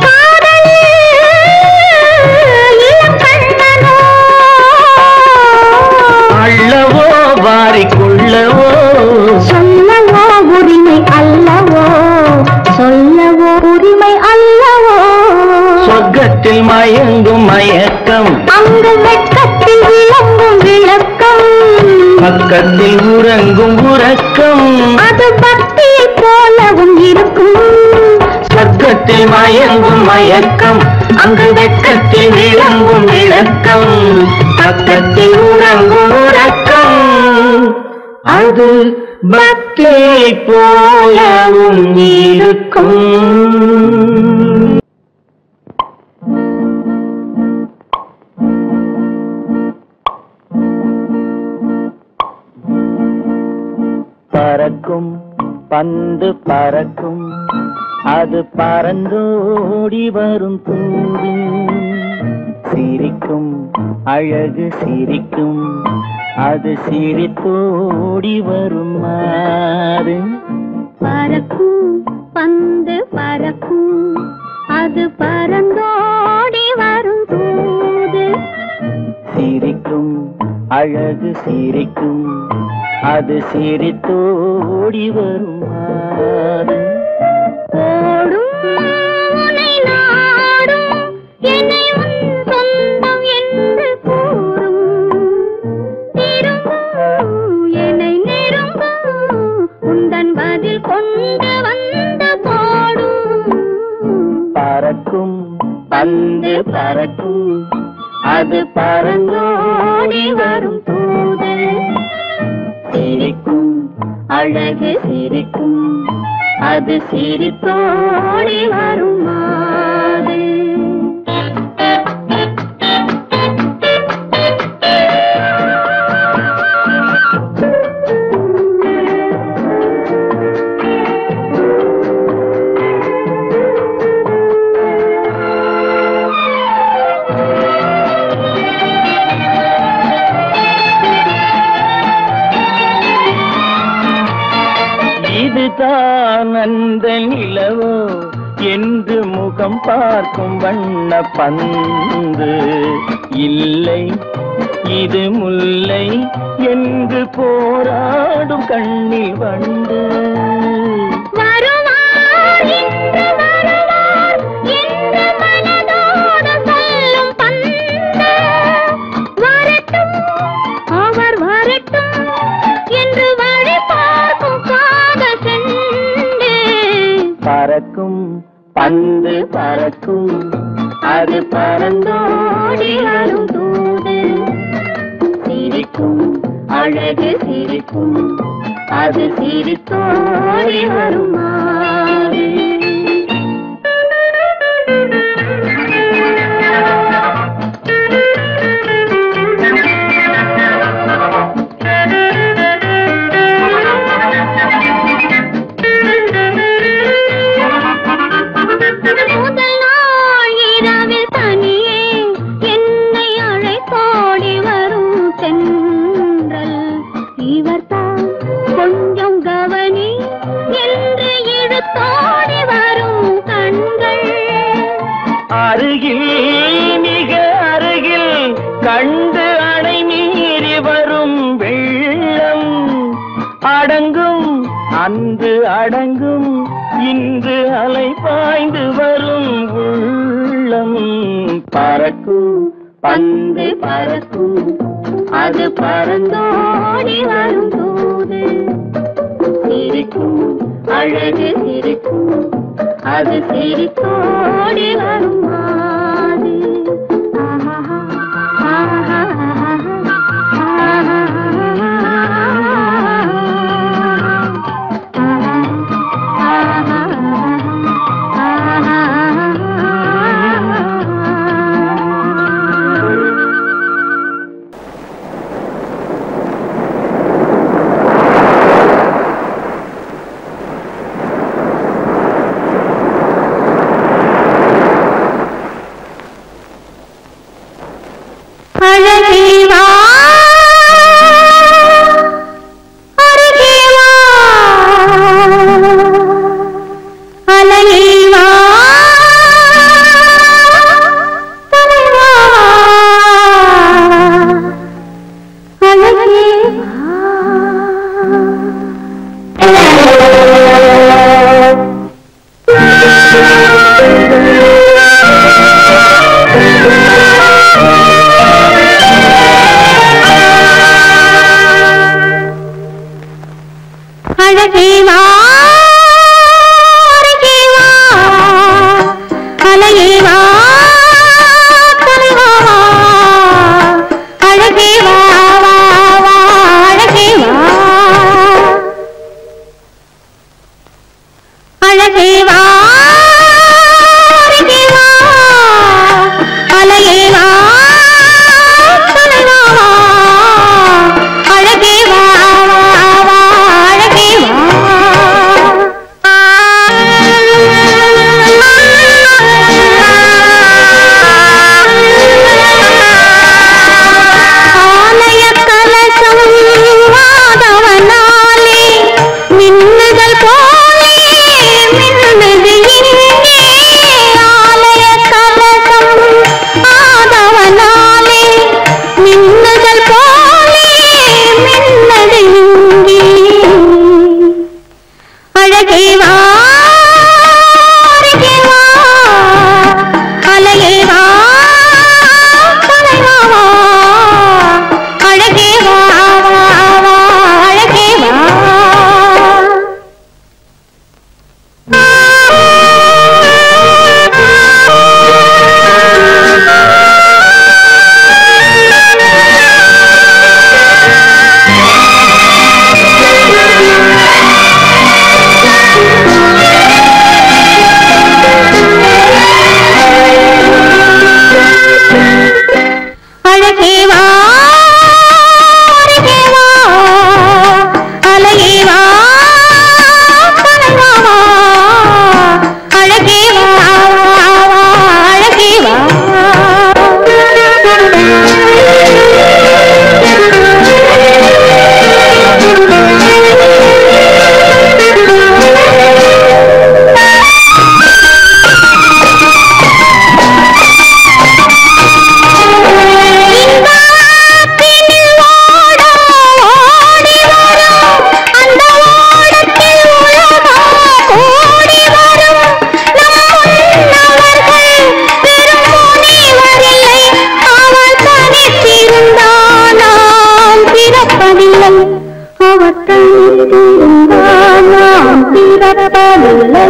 காதலில் இளங்கண்ணனோ, அள்ளவோ வாரிக்குள்ளவோ, சொல்லவோ உரிமை அல்லவோ, சொல்லவோ உரிமை அல்லவோ. சொர்க்கத்தில் மயங்கும் மயக்கம், அங்கு வெட்கத்தில் விளங்கும் விளக்கம். பக்கத்தில் உறங்கும் உறக்கம். அது பக்தி போலவும் இருக்கும். சொர்க்கத்தில் மயங்கும் மயக்கம், அங்கு வெட்கத்தில் விளங்கும் விளக்கம். பக்கத்தில் உறங்கும் உறக்கம். அது பக்தி போலவும் இருக்கும். பறக்கும் பந்து பறக்கும், அது பறந்தோடி வரும் தூது. சிரிக்கும் அழகு சிரிக்கும், அது சிரித்தோடி வரும் மாறு. பறக்கும் பந்து பறக்கும், அது பறந்தோடி வரும் தூது. சிரிக்கும் அழகு சிரிக்கும், அது சிரித்தோடி வரும் மாறு. ஓடும் உன்னை நாடும், என்னை உன் சொந்தம் என்று கூறும். திரும்பும் என்னை நெருங்கும், உந்தன் பதில் கொண்டு வந்து போடும். பறக்கும் பந்து பறக்கும், அது பறந்தோடி வரும் தூது. சிரிக்கும் அழகு சிரிக்கும், அது சிரித்தோடி வரும் மாறு. இதுதான் அந்த நிலவோ என்று முகம் பார்க்கும் வண்ண பந்து. இல்லை இது முல்லை என்று போராடும் கண்ணில் வண்டு. வருவார் இன்று வருவார் என்று மனதோடு சொல்லும் பந்து. வரட்டும் பந்து பறக்கும் அது பறந்தோடி வரும் தூது சிரிக்கும் அழகு சிரிக்கும் அது சிரித்தோடி வரும் மாறு அருகில் மிக அருகில் கண்டு அணை மீறி வரும் வெள்ளம் அடங்கும் அன்று அடங்கும் இன்று அலை பாய்ந்து வரும் உள்ளம் பறக்கும் பந்து பறக்கும் அது பறந்தோடி வரும் தூது சிரிக்கும் அழகு சிரிக்கும் அது சிரித்தோடி வரும் மாது அவற்றை நாம் பிறப்பதில்லை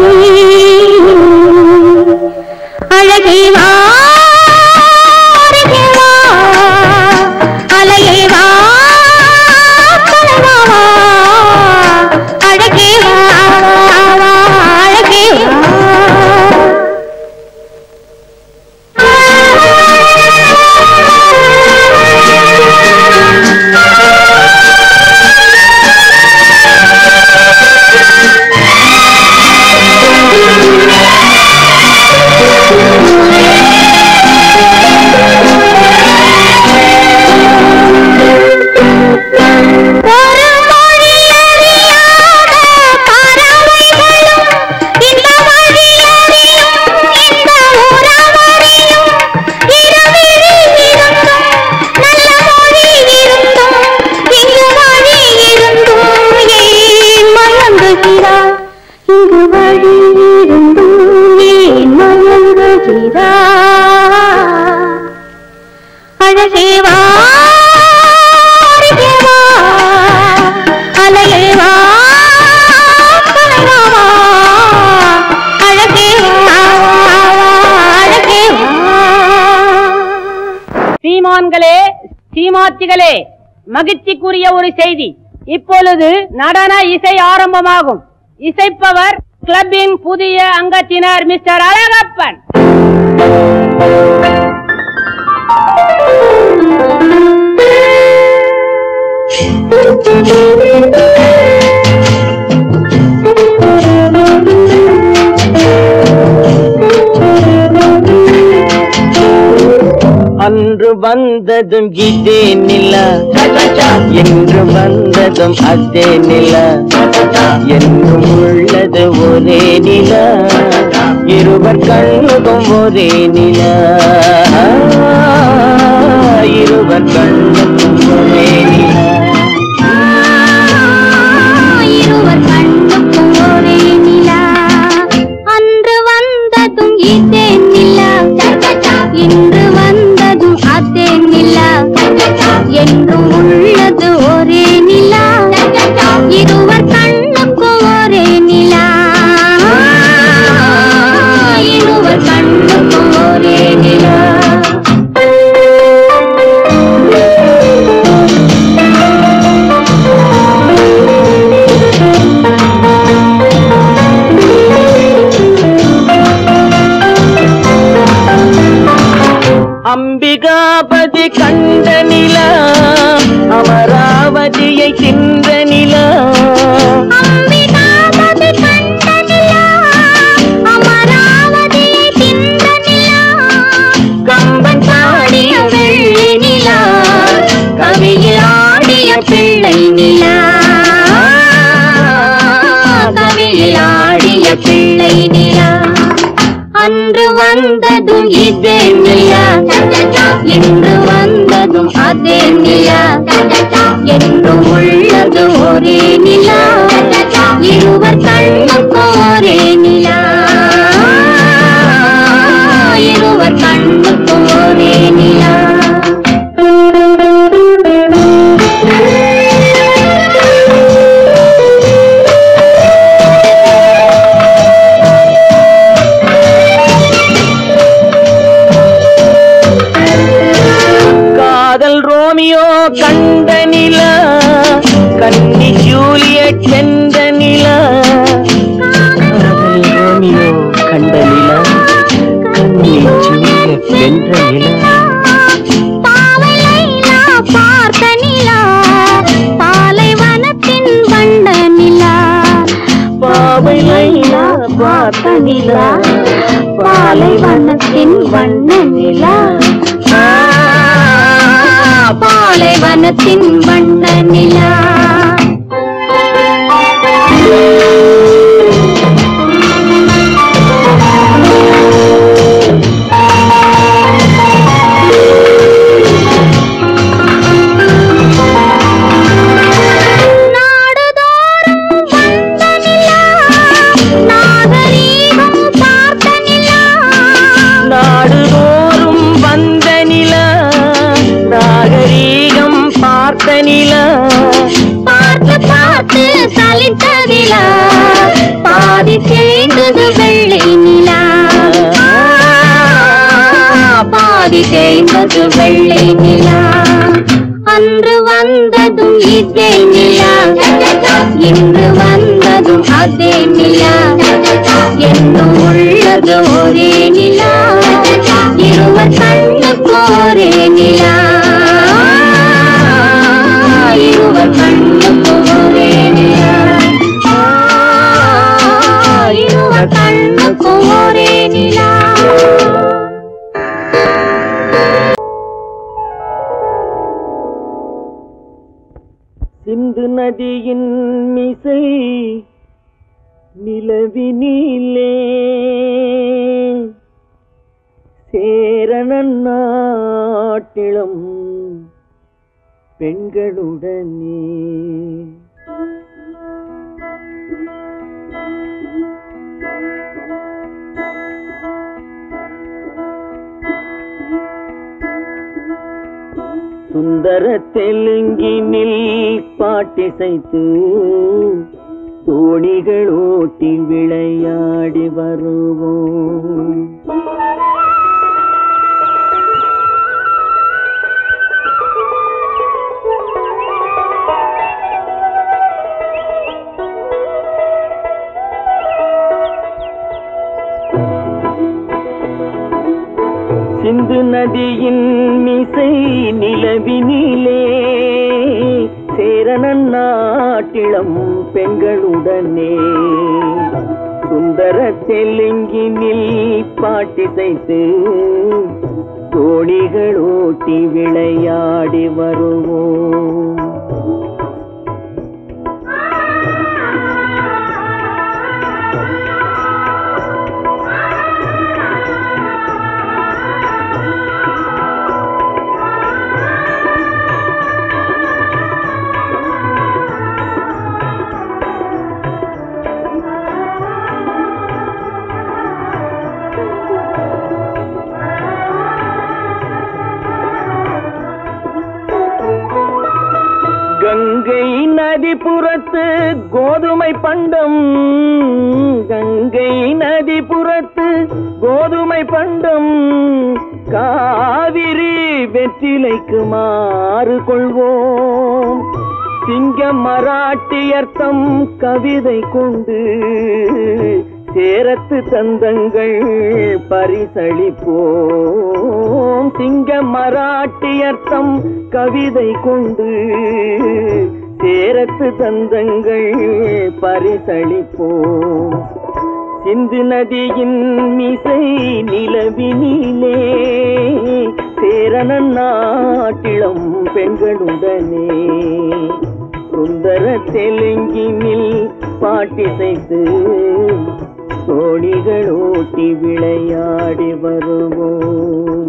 அழைக்கிறா அழகேவா அழகேவா சீமான்களே சீமாத்திகளே, மகிழ்ச்சிக்குரிய ஒரு செய்தி. இப்பொழுது நடன இசை ஆரம்பமாகும். இசைப்பவர் கிளப்பின் புதிய அங்கத்தினர் மிஸ்டர் அழகப்பன். அன்று வந்ததும் இதே நிலா, என்று வந்ததும் அதே நிலா, என்றும் உள்ளது ஒரே நிலா, இருவர் கண்ணுக்கும் ஒரே நிலா, இருவர் கண்ணுக்கும் ஒரே நிலா, இருவர் கண்ணுக்கும் ஒரே நிலா. அன்று வந்ததும் இதே நிலா, இன்று வந்ததும் அதே நிலா, என்றும் உள்ளது ஒரே நிலா, இருவர் கண்ணுக்கும் ஒரே நிலா, இருவர் கண்ணுக்கும் ஒரே நிலா. அம்பிகாபதி கண்ட நிலா, அமராவதியை தின்ற நிலா, அம்பிகாபதி கண்ட நிலா, அமராவதியை தின்ற நிலா, கம்பன் பாடிய வெள்ளி நிலா, கவியில் ஆடிய பிள்ளை நிலா, கவியில் ஆடிய பிள்ளை நிலா. அன்று வந்ததும் இதே நிலா, இன்று வந்ததும் அதே நிலா, என்றும் உள்ளது ஒரே நிலா, இருவர் கண்ணுக்கும் ஒரே நிலா, இருவர் கண்ணுக்கும் ஒரே நிலா. ரோமியோ கண்ட நிலா, கன்னி ஜூலியட் சென்ற நிலா, காதல் ரோமியோ கண்ட நிலா, கன்னி ஜூலியட் வென்ற நிலா, பாவை லைலா பார்த்த நிலா, பாலைவனத்தின் வண்ட நிலா, பாவை லைலா பார்த்த நிலா, பாலைவனத்தின் வண்ண நிலா, பாலைவனத்தின் வண்ண நிலா. பார்த்து பார்த்து சலித்த நிலா, பாதி தேய்ந்தது வெள்ளை நிலா, பாதி தேய்ந்தது வெள்ளை நிலா. அன்று வந்ததும் இதே நிலா, இன்று வந்ததும் அதே நிலா, என்றும் உள்ளது ஒரே நிலா, இருவர் கண்ணுக்கு ஒரே நிலா, இருவர் கண்ணுக்கு ஒரே நிலா, இருவர் கண்ணுக்கு ஒரே நிலா. சிந்து நதியின் மிசை நிலவினிலே, சேரணன் நாட்டிலும் பெண்களுடனே, சுந்தர தெலுங்கினில் பாட்டிசைத்து தோணிகள் ஓட்டி விளையாடி வருவோம். சிந்து நதியின் மிசை நிலவினிலே சேரனன் நாட்டிளம் பெண்களுடனே சுந்தர தெலுங்கினில் பாட்டிசைத்து தோணிகள் ஓட்டி விளையாடி வருவோம். கங்கை நதிபுறத்து கோதுமை பண்டம், கங்கை நதிபுறத்து கோதுமை பண்டம், காவிரி வெற்றிலைக்கு மாறு கொள்வோம். சிங்க மராட்டியர்த்தம் கவிதை கொண்டு சேரத்து தந்தங்கள் பரிசளிப்போம். சிங்க மராட்டியர்த்தம் கவிதை கொண்டு சேரத்து தந்தங்கள் பரிசளிப்போம். சிந்து நதியின் மிசை நிலவினிலே சேரனன் நாட்டிளம் பெண்களுடனே சுந்தர தெலுங்கினில் பாட்டிசைத்து தோணிகள் ஓட்டி விளையாடி வருவோம்.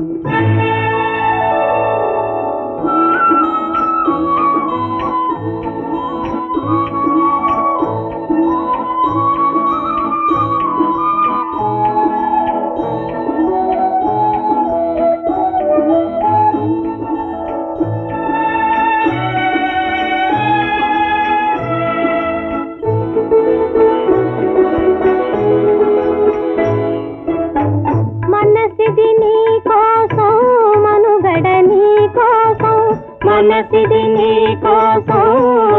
మనసిది నీ కోసం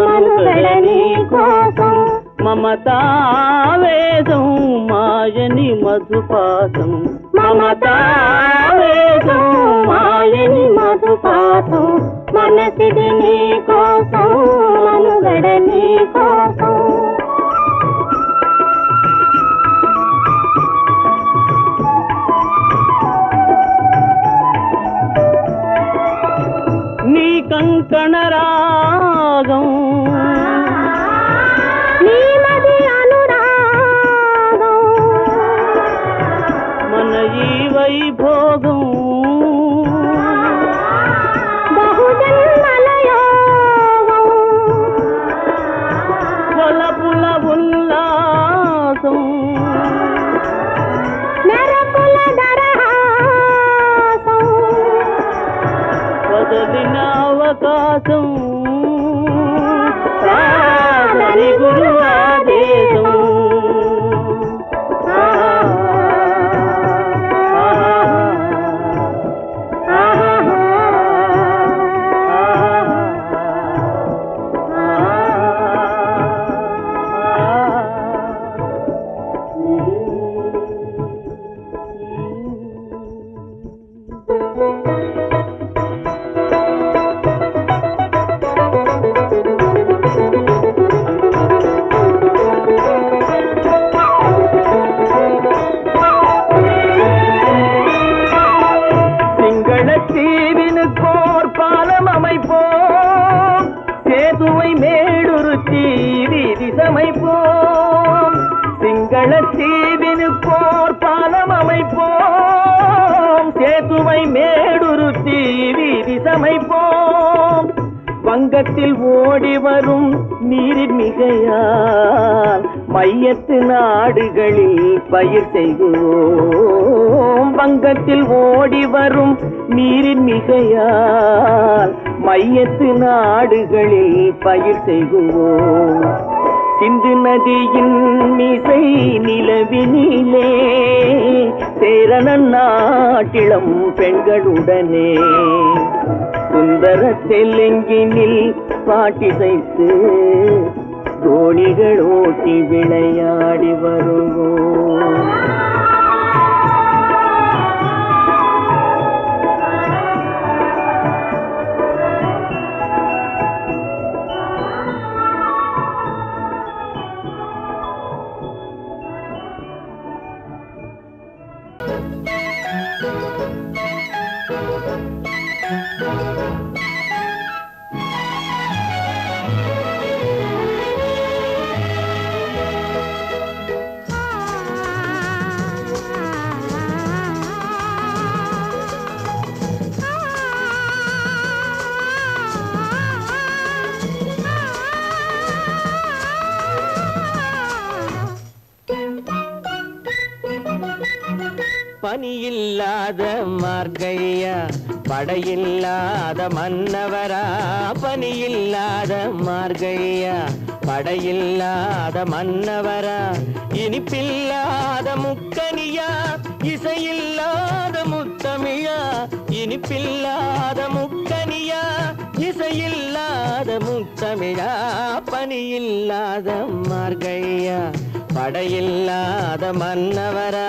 మనుగడ నీ కోసం మమతావేదం మాయని మధుపాసం మమతావేదం మాయని మధుపాసం మనసిది నీ కోసం మనుగడ నీ కోసం కంకణ రాగం నీమది అనురాగం మన ఈ వైభోగం బహుజన్మల యోగం వలపుల ఉల్లాసం మెరపుల దరహాసం వదలిన అవకాశం సాధని గురు ఆదేశం சிங்களத்தீவினுக்கோர் பாலம் அமைப்போம் சேதுவை மேடுருத்தி வீதி சமைப்போம் வங்கத்தில் ஓடி வரும் நீரின் மிகையால் மையத்து நாடுகளில் பயிர் செய்வோம் வங்கத்தில் ஓடி வரும் நீரின் மிகையால் மையத்து நாடுகளில் பயிர் செய்குவோம். சிந்து நதியின் மீசை நிலவினிலே சேரணன் நாட்டிளம் பெண்களுடனே சுந்தர தெலுங்கினில் பாட்டிசைத்து தோணிகள் ஓட்டி விளையாடி வருவோம். பனியில்லாத மார்கழியா படையில்லாத மன்னவரா, பனியில்லாத மார்கழியா படையில்லாத மன்னவரா, இனிப்பில்லாத முக்கனியா இசையில்லாத முத்தமிழா, இனிப்பில்லாத முக்கனியா இசையில்லாத முத்தமிழா, பனியில்லாத மார்கழியா படையில்லாத மன்னவரா.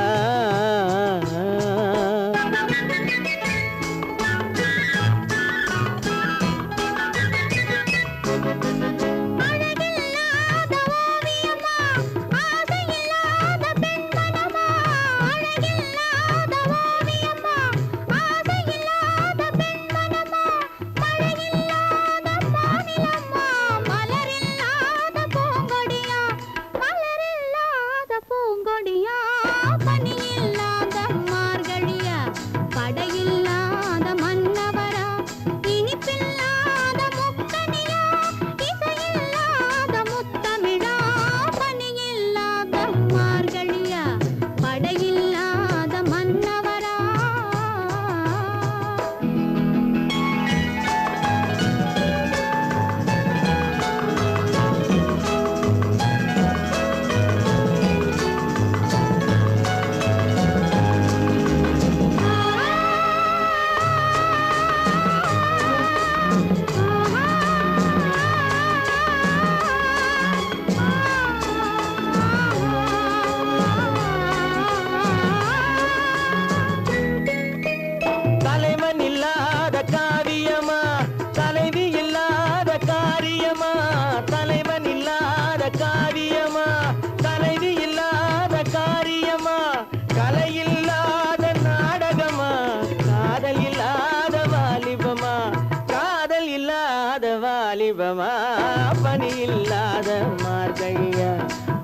பனியில்லாத மார்கழியா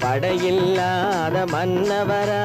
படையில்லாத மன்னவரா.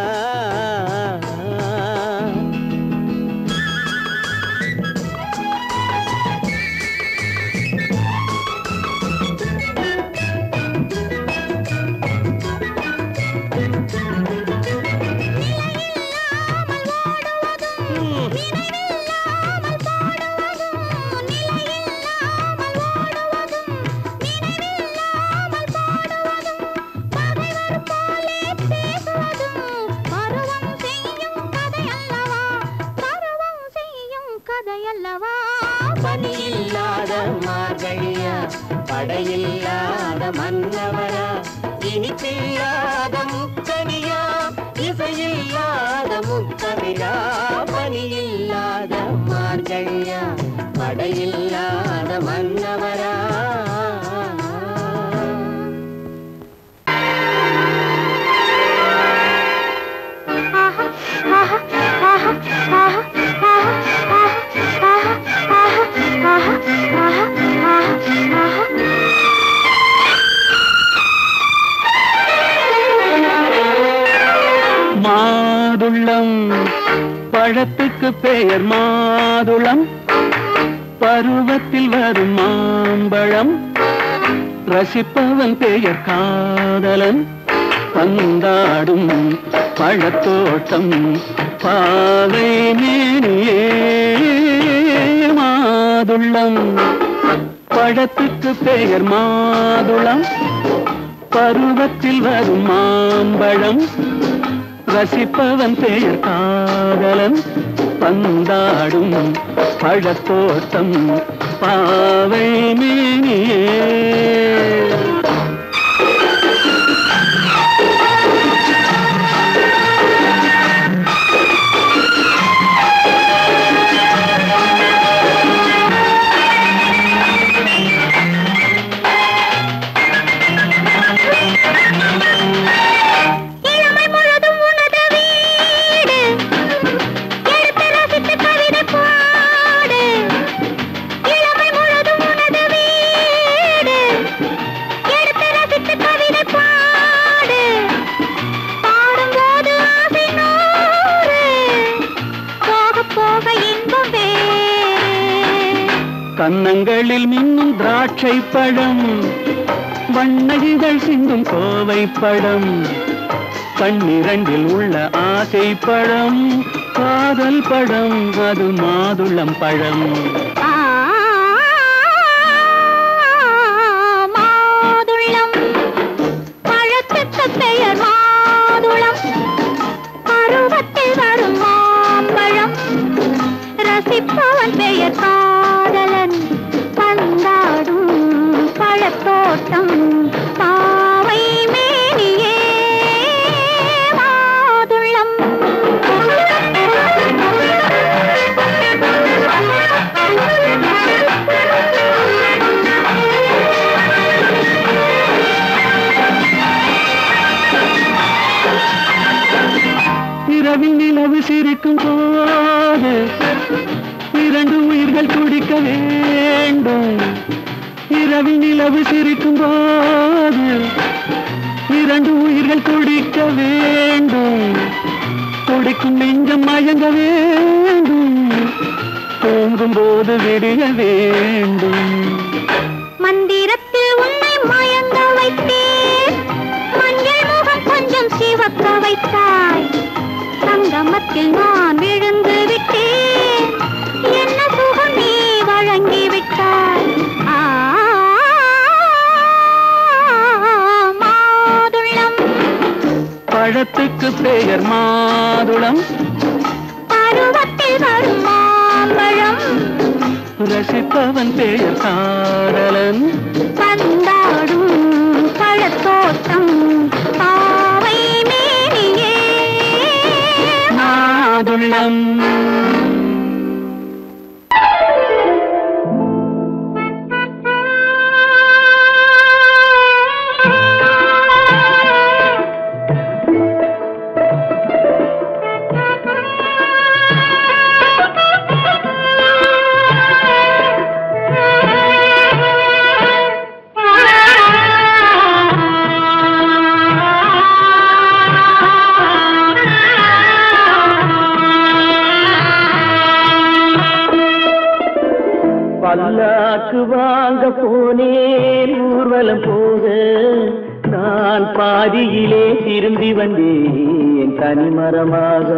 பனியில்லாத மார்கழியா படையில்லாத மன்னவரா, இனிப்பில்லாத முக்கனியா இசையில்லாத முத்தமிழா, பனியில்லாத மார்கழியா படையில்லாத மன்னவரா. மாதுளம் பழத்துக்கு பெயர் மாதுளம், பருவத்தில் வரும் மாம்பழம், ரசிப்பவன் பெயர் காதலன், பந்தாடும் பழத்தோட்டம் பாவை மேனியே. மாதுளம் பழத்துக்கு பெயர் மாதுளம், பருவத்தில் வரும் மாம்பழம், ரசிப்பவன் பெயர் காதலன், பந்தாடும் பழத்தோட்டம் பாவை மேனியே. கன்னங்களில் மின்னும் திராட்சை பழம், வண்ணகிகள் சிந்தும் கோவை பழம், கண்ணிரண்டில் உள்ள ஆசை பழம், காதல் பழம், அது மாதுளம் பழம். மாதுளம் பழத்துக்கு பெயர் மாதுளம், பருவத்தில் வரும் மாம்பழம், ரசிப்பவன் பெயர் காதலன், பந்தாடும் பழத்தோட்டம் பாவை மேனியே மாதுளம். இரவில் நிலவு சிரிக்கும் போது இரண்டு உயிர்கள் துடிக்க வேண்டும். இரவில் நிலவு சிரிக்கும் போது இரண்டு உயிர்கள் துடிக்க வேண்டும். துடிக்கும் நெஞ்சம் மயங்க வேண்டும், தூங்கும் போது விடிய வேண்டும். மந்திரத்தில் உன்னை மயங்க வைத்தேன், மஞ்சள் முகம் கொஞ்சம் சிவக்க வைத்தாய், சங்கமத்தில் நான் விழுந்து விட்டேன், என்ன சுகம் நீ வழங்கி விட்டாய். மாதுளம் பழத்துக்கு பெயர் மாதுளம், பருவத்தில் வரும் மாம்பழம், ரசிப்பவன் பெயர் காதலன், பந்தாடும் பழத்தோட்டம் பாவை மேனியே மாதுளம். பல்லாக்கு வாங்க போனேன் ஊர்வலம் போக, நான் பாதியிலே திரும்பி வந்தேன் தனிமரமாக.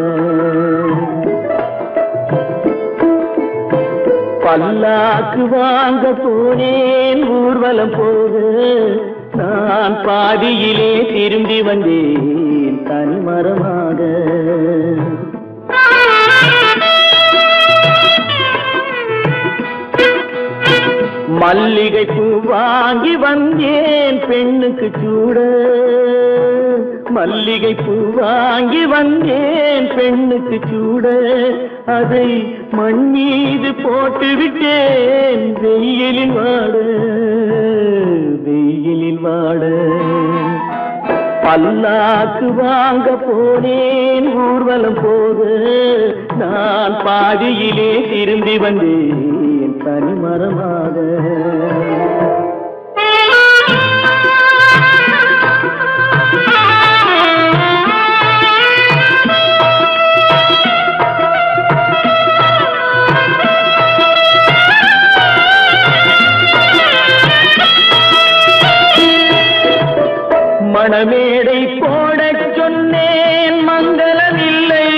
பல்லாக்கு வாங்க போனேன் ஊர்வலம் போக, நான் பாதியிலே திரும்பி வந்தேன் தனிமரமாக. மல்லிகை பூ வாங்கி வந்தேன் பெண்ணுக்கு சூட, மல்லிகை பூ வாங்கி வந்தேன் பெண்ணுக்கு சூட, அதை மண் மீது போட்டு விட்டேன் வெயிலில் வாட, வெயிலில் வாட. பல்லாக்கு வாங்க போனேன் ஊர்வலம் போக, நான் பாதியிலே திரும்பி வந்தேன் தனிமரமாக. மணமேடை போடச் சொன்னேன் மங்களமில்லை,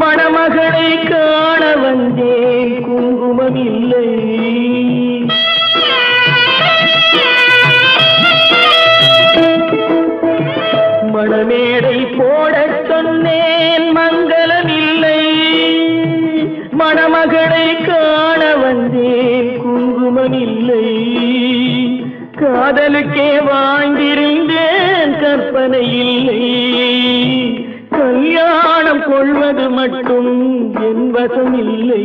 மணமகளை காண வந்தேன் குங்குமமில்லை. வசமில்லை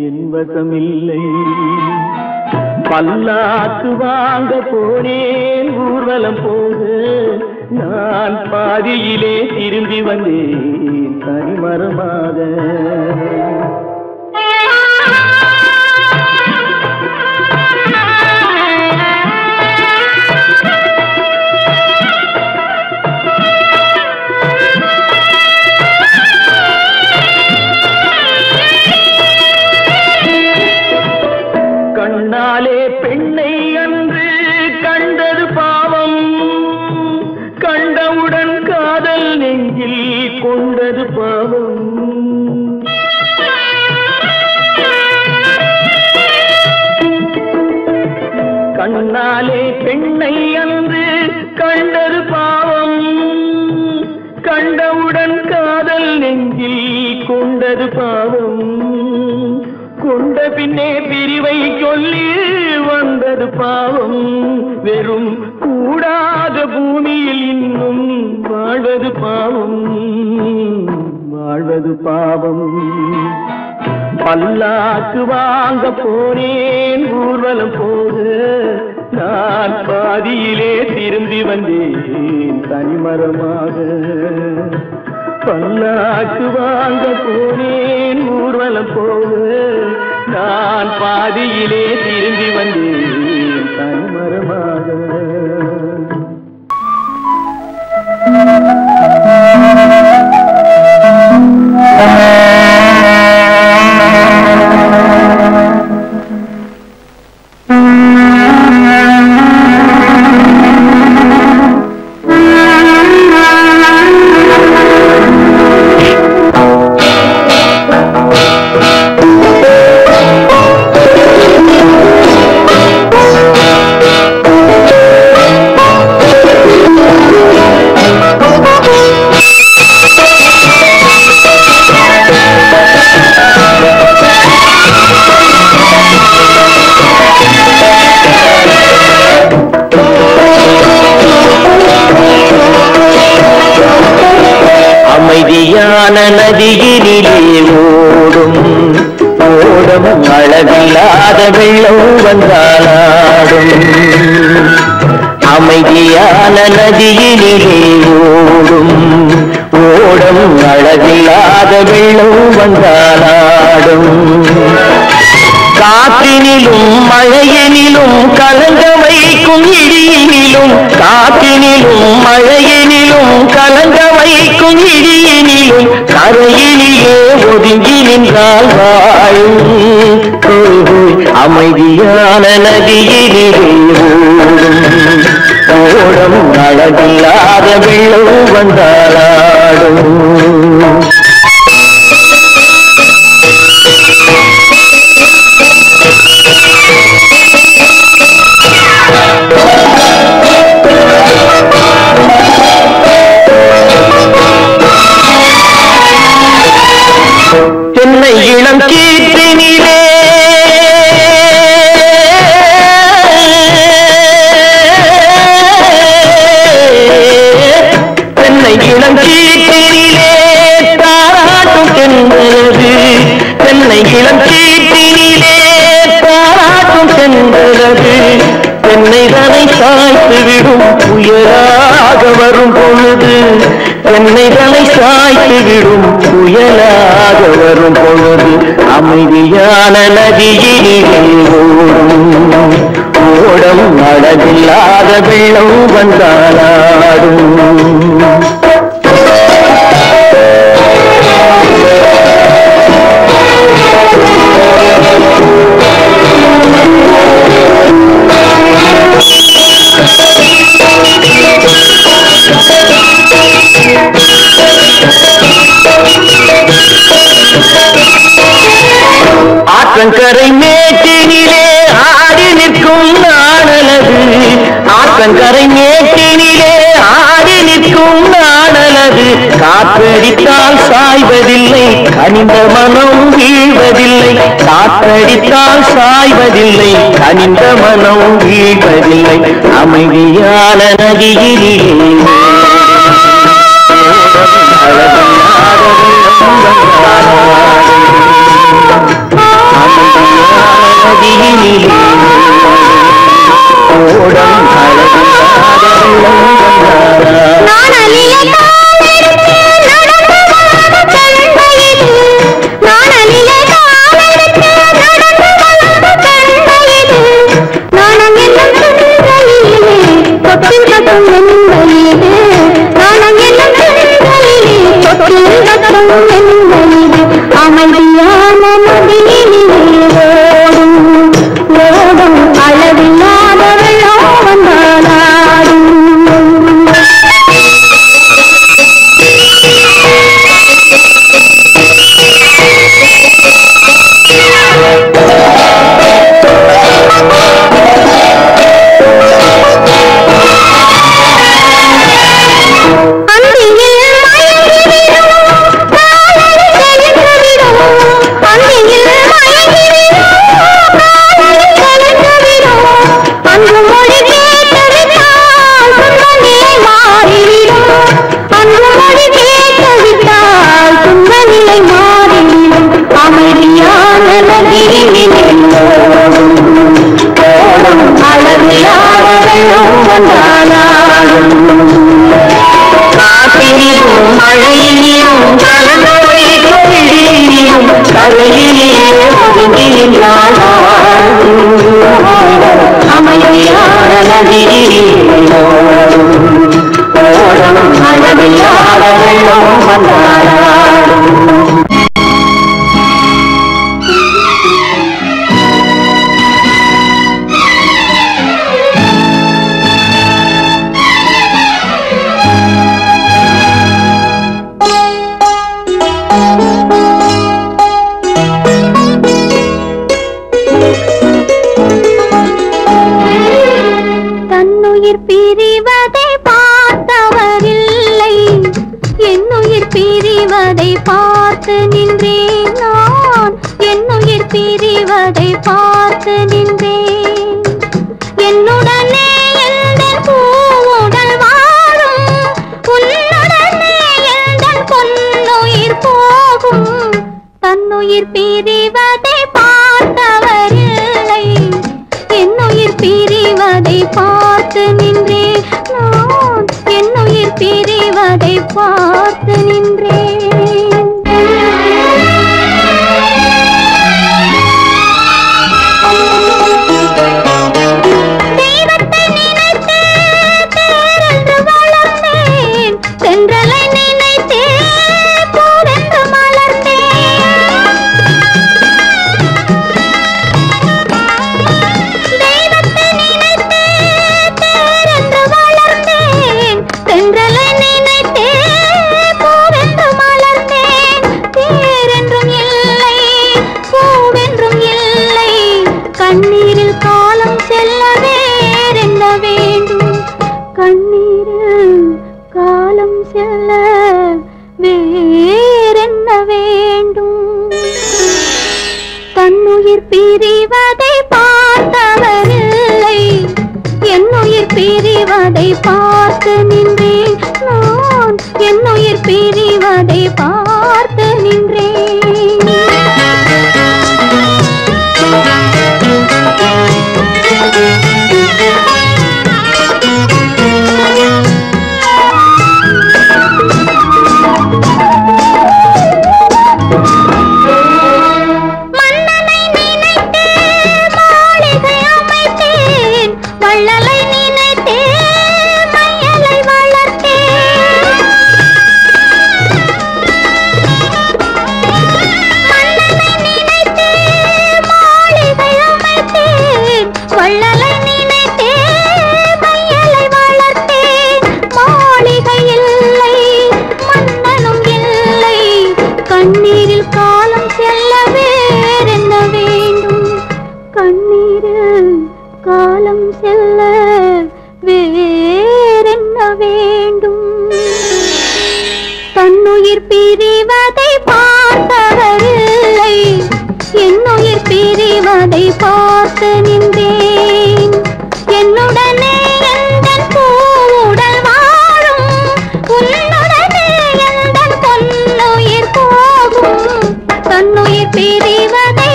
என் வசமில்லை பல்லாக்கு வாங்க போனேன் ஊர்வலம் போது நான் பாதியிலே திரும்பி வந்தேன் தனிமரமாக கண்ணாலே பெண்ணை அன்று கண்டது பாவம் கண்டவுடன் காதல் நெஞ்சில் கொண்டது பாவம் கண்ணாலே பெண்ணை அன்று கண்டது பாவம் கண்டவுடன் காதல் நெஞ்சில் கொண்டது பாவம் கொண்ட பின்னே பிரிவை சொல்லி வந்தது பாவம் வெறும் கூடாத பூமியில் இன்னும் வாழ்வது பாவம் வாழ்வது பாவம் பல்லாக்கு வாங்க போனேன் ஊர்வலம் போது நான் பாதியிலே திரும்பி வந்தேன் தனிமரமாக பல்லாக்கு வாங்க போனேன் ஊர்வலம் போது நான் பாதியிலே திரும்பி வந்தேன் தனிமரமாக அமைதியான நதியினிலே ஓடும் ஓடும் அளவில்லாத வெள்ளம் வந்தாலாடும் அமைதியான நதியினிலே ஓடும் ஓடும் அளவில்லாத வெள்ளம் வந்தாலாடும் காற்றினிலும் மழையினிலும் கலங்க வைக்கும் இடியினிலும் காற்றினிலும் மழையினிலும் கலங்க வைக்கும் இடியினிலும் கரையினிலே ஒதுங்கி நின்றால் வாழும் அமைதியான நதியினிலே ஓடும் அளவில்லாத வெள்ளம் வந்தாலாடும் தென்னை இளம் கீற்றினிலே தென்னை இளம் கீற்றினிலே தாராட்டும் தென்பது தென்னை இளம் கீற்றினிலே தாராட்டும் தென்பது தென்னைதனை சாய்த்து விடும் புயலாக வரும் பொழுது தென்னைதனை சாய்த்து விடும் புயலாக வரும் பொழுது அமைதியான நதியிலே ஓடும் ஓடும் அளவில்லாத வெள்ளம் வந்தாலாடும் ஆற்றங்கரை மேட்டினிலே ஆடி நிற்கும் நாணலது ஆற்றங்கரை மேட்டினிலே ஆடி நிற்கும் நாணலது காற்றடித்தால் சாய்வதில்லை கனிந்த மனம் வீழ்வதில்லை காற்றடித்தால் சாய்வதில்லை கனிந்த மனம் வீழ்வதில்லை அமைதியான நதியிலே அழகான நதியினிலே ஓடம் அழகாத அமைதியான நதியினிலே ஓடும் அளவில்லாத வெள்ளம் வந்தாலாடும். தன்னுயிர் பிரிவதை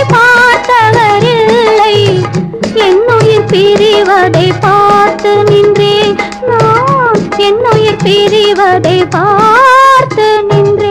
பார்த்தவரில்லை பிரிவதை பார்த்து நின்றேன் நான் என்னுயிர் பிரிவதை பார்த்து நின்றேன்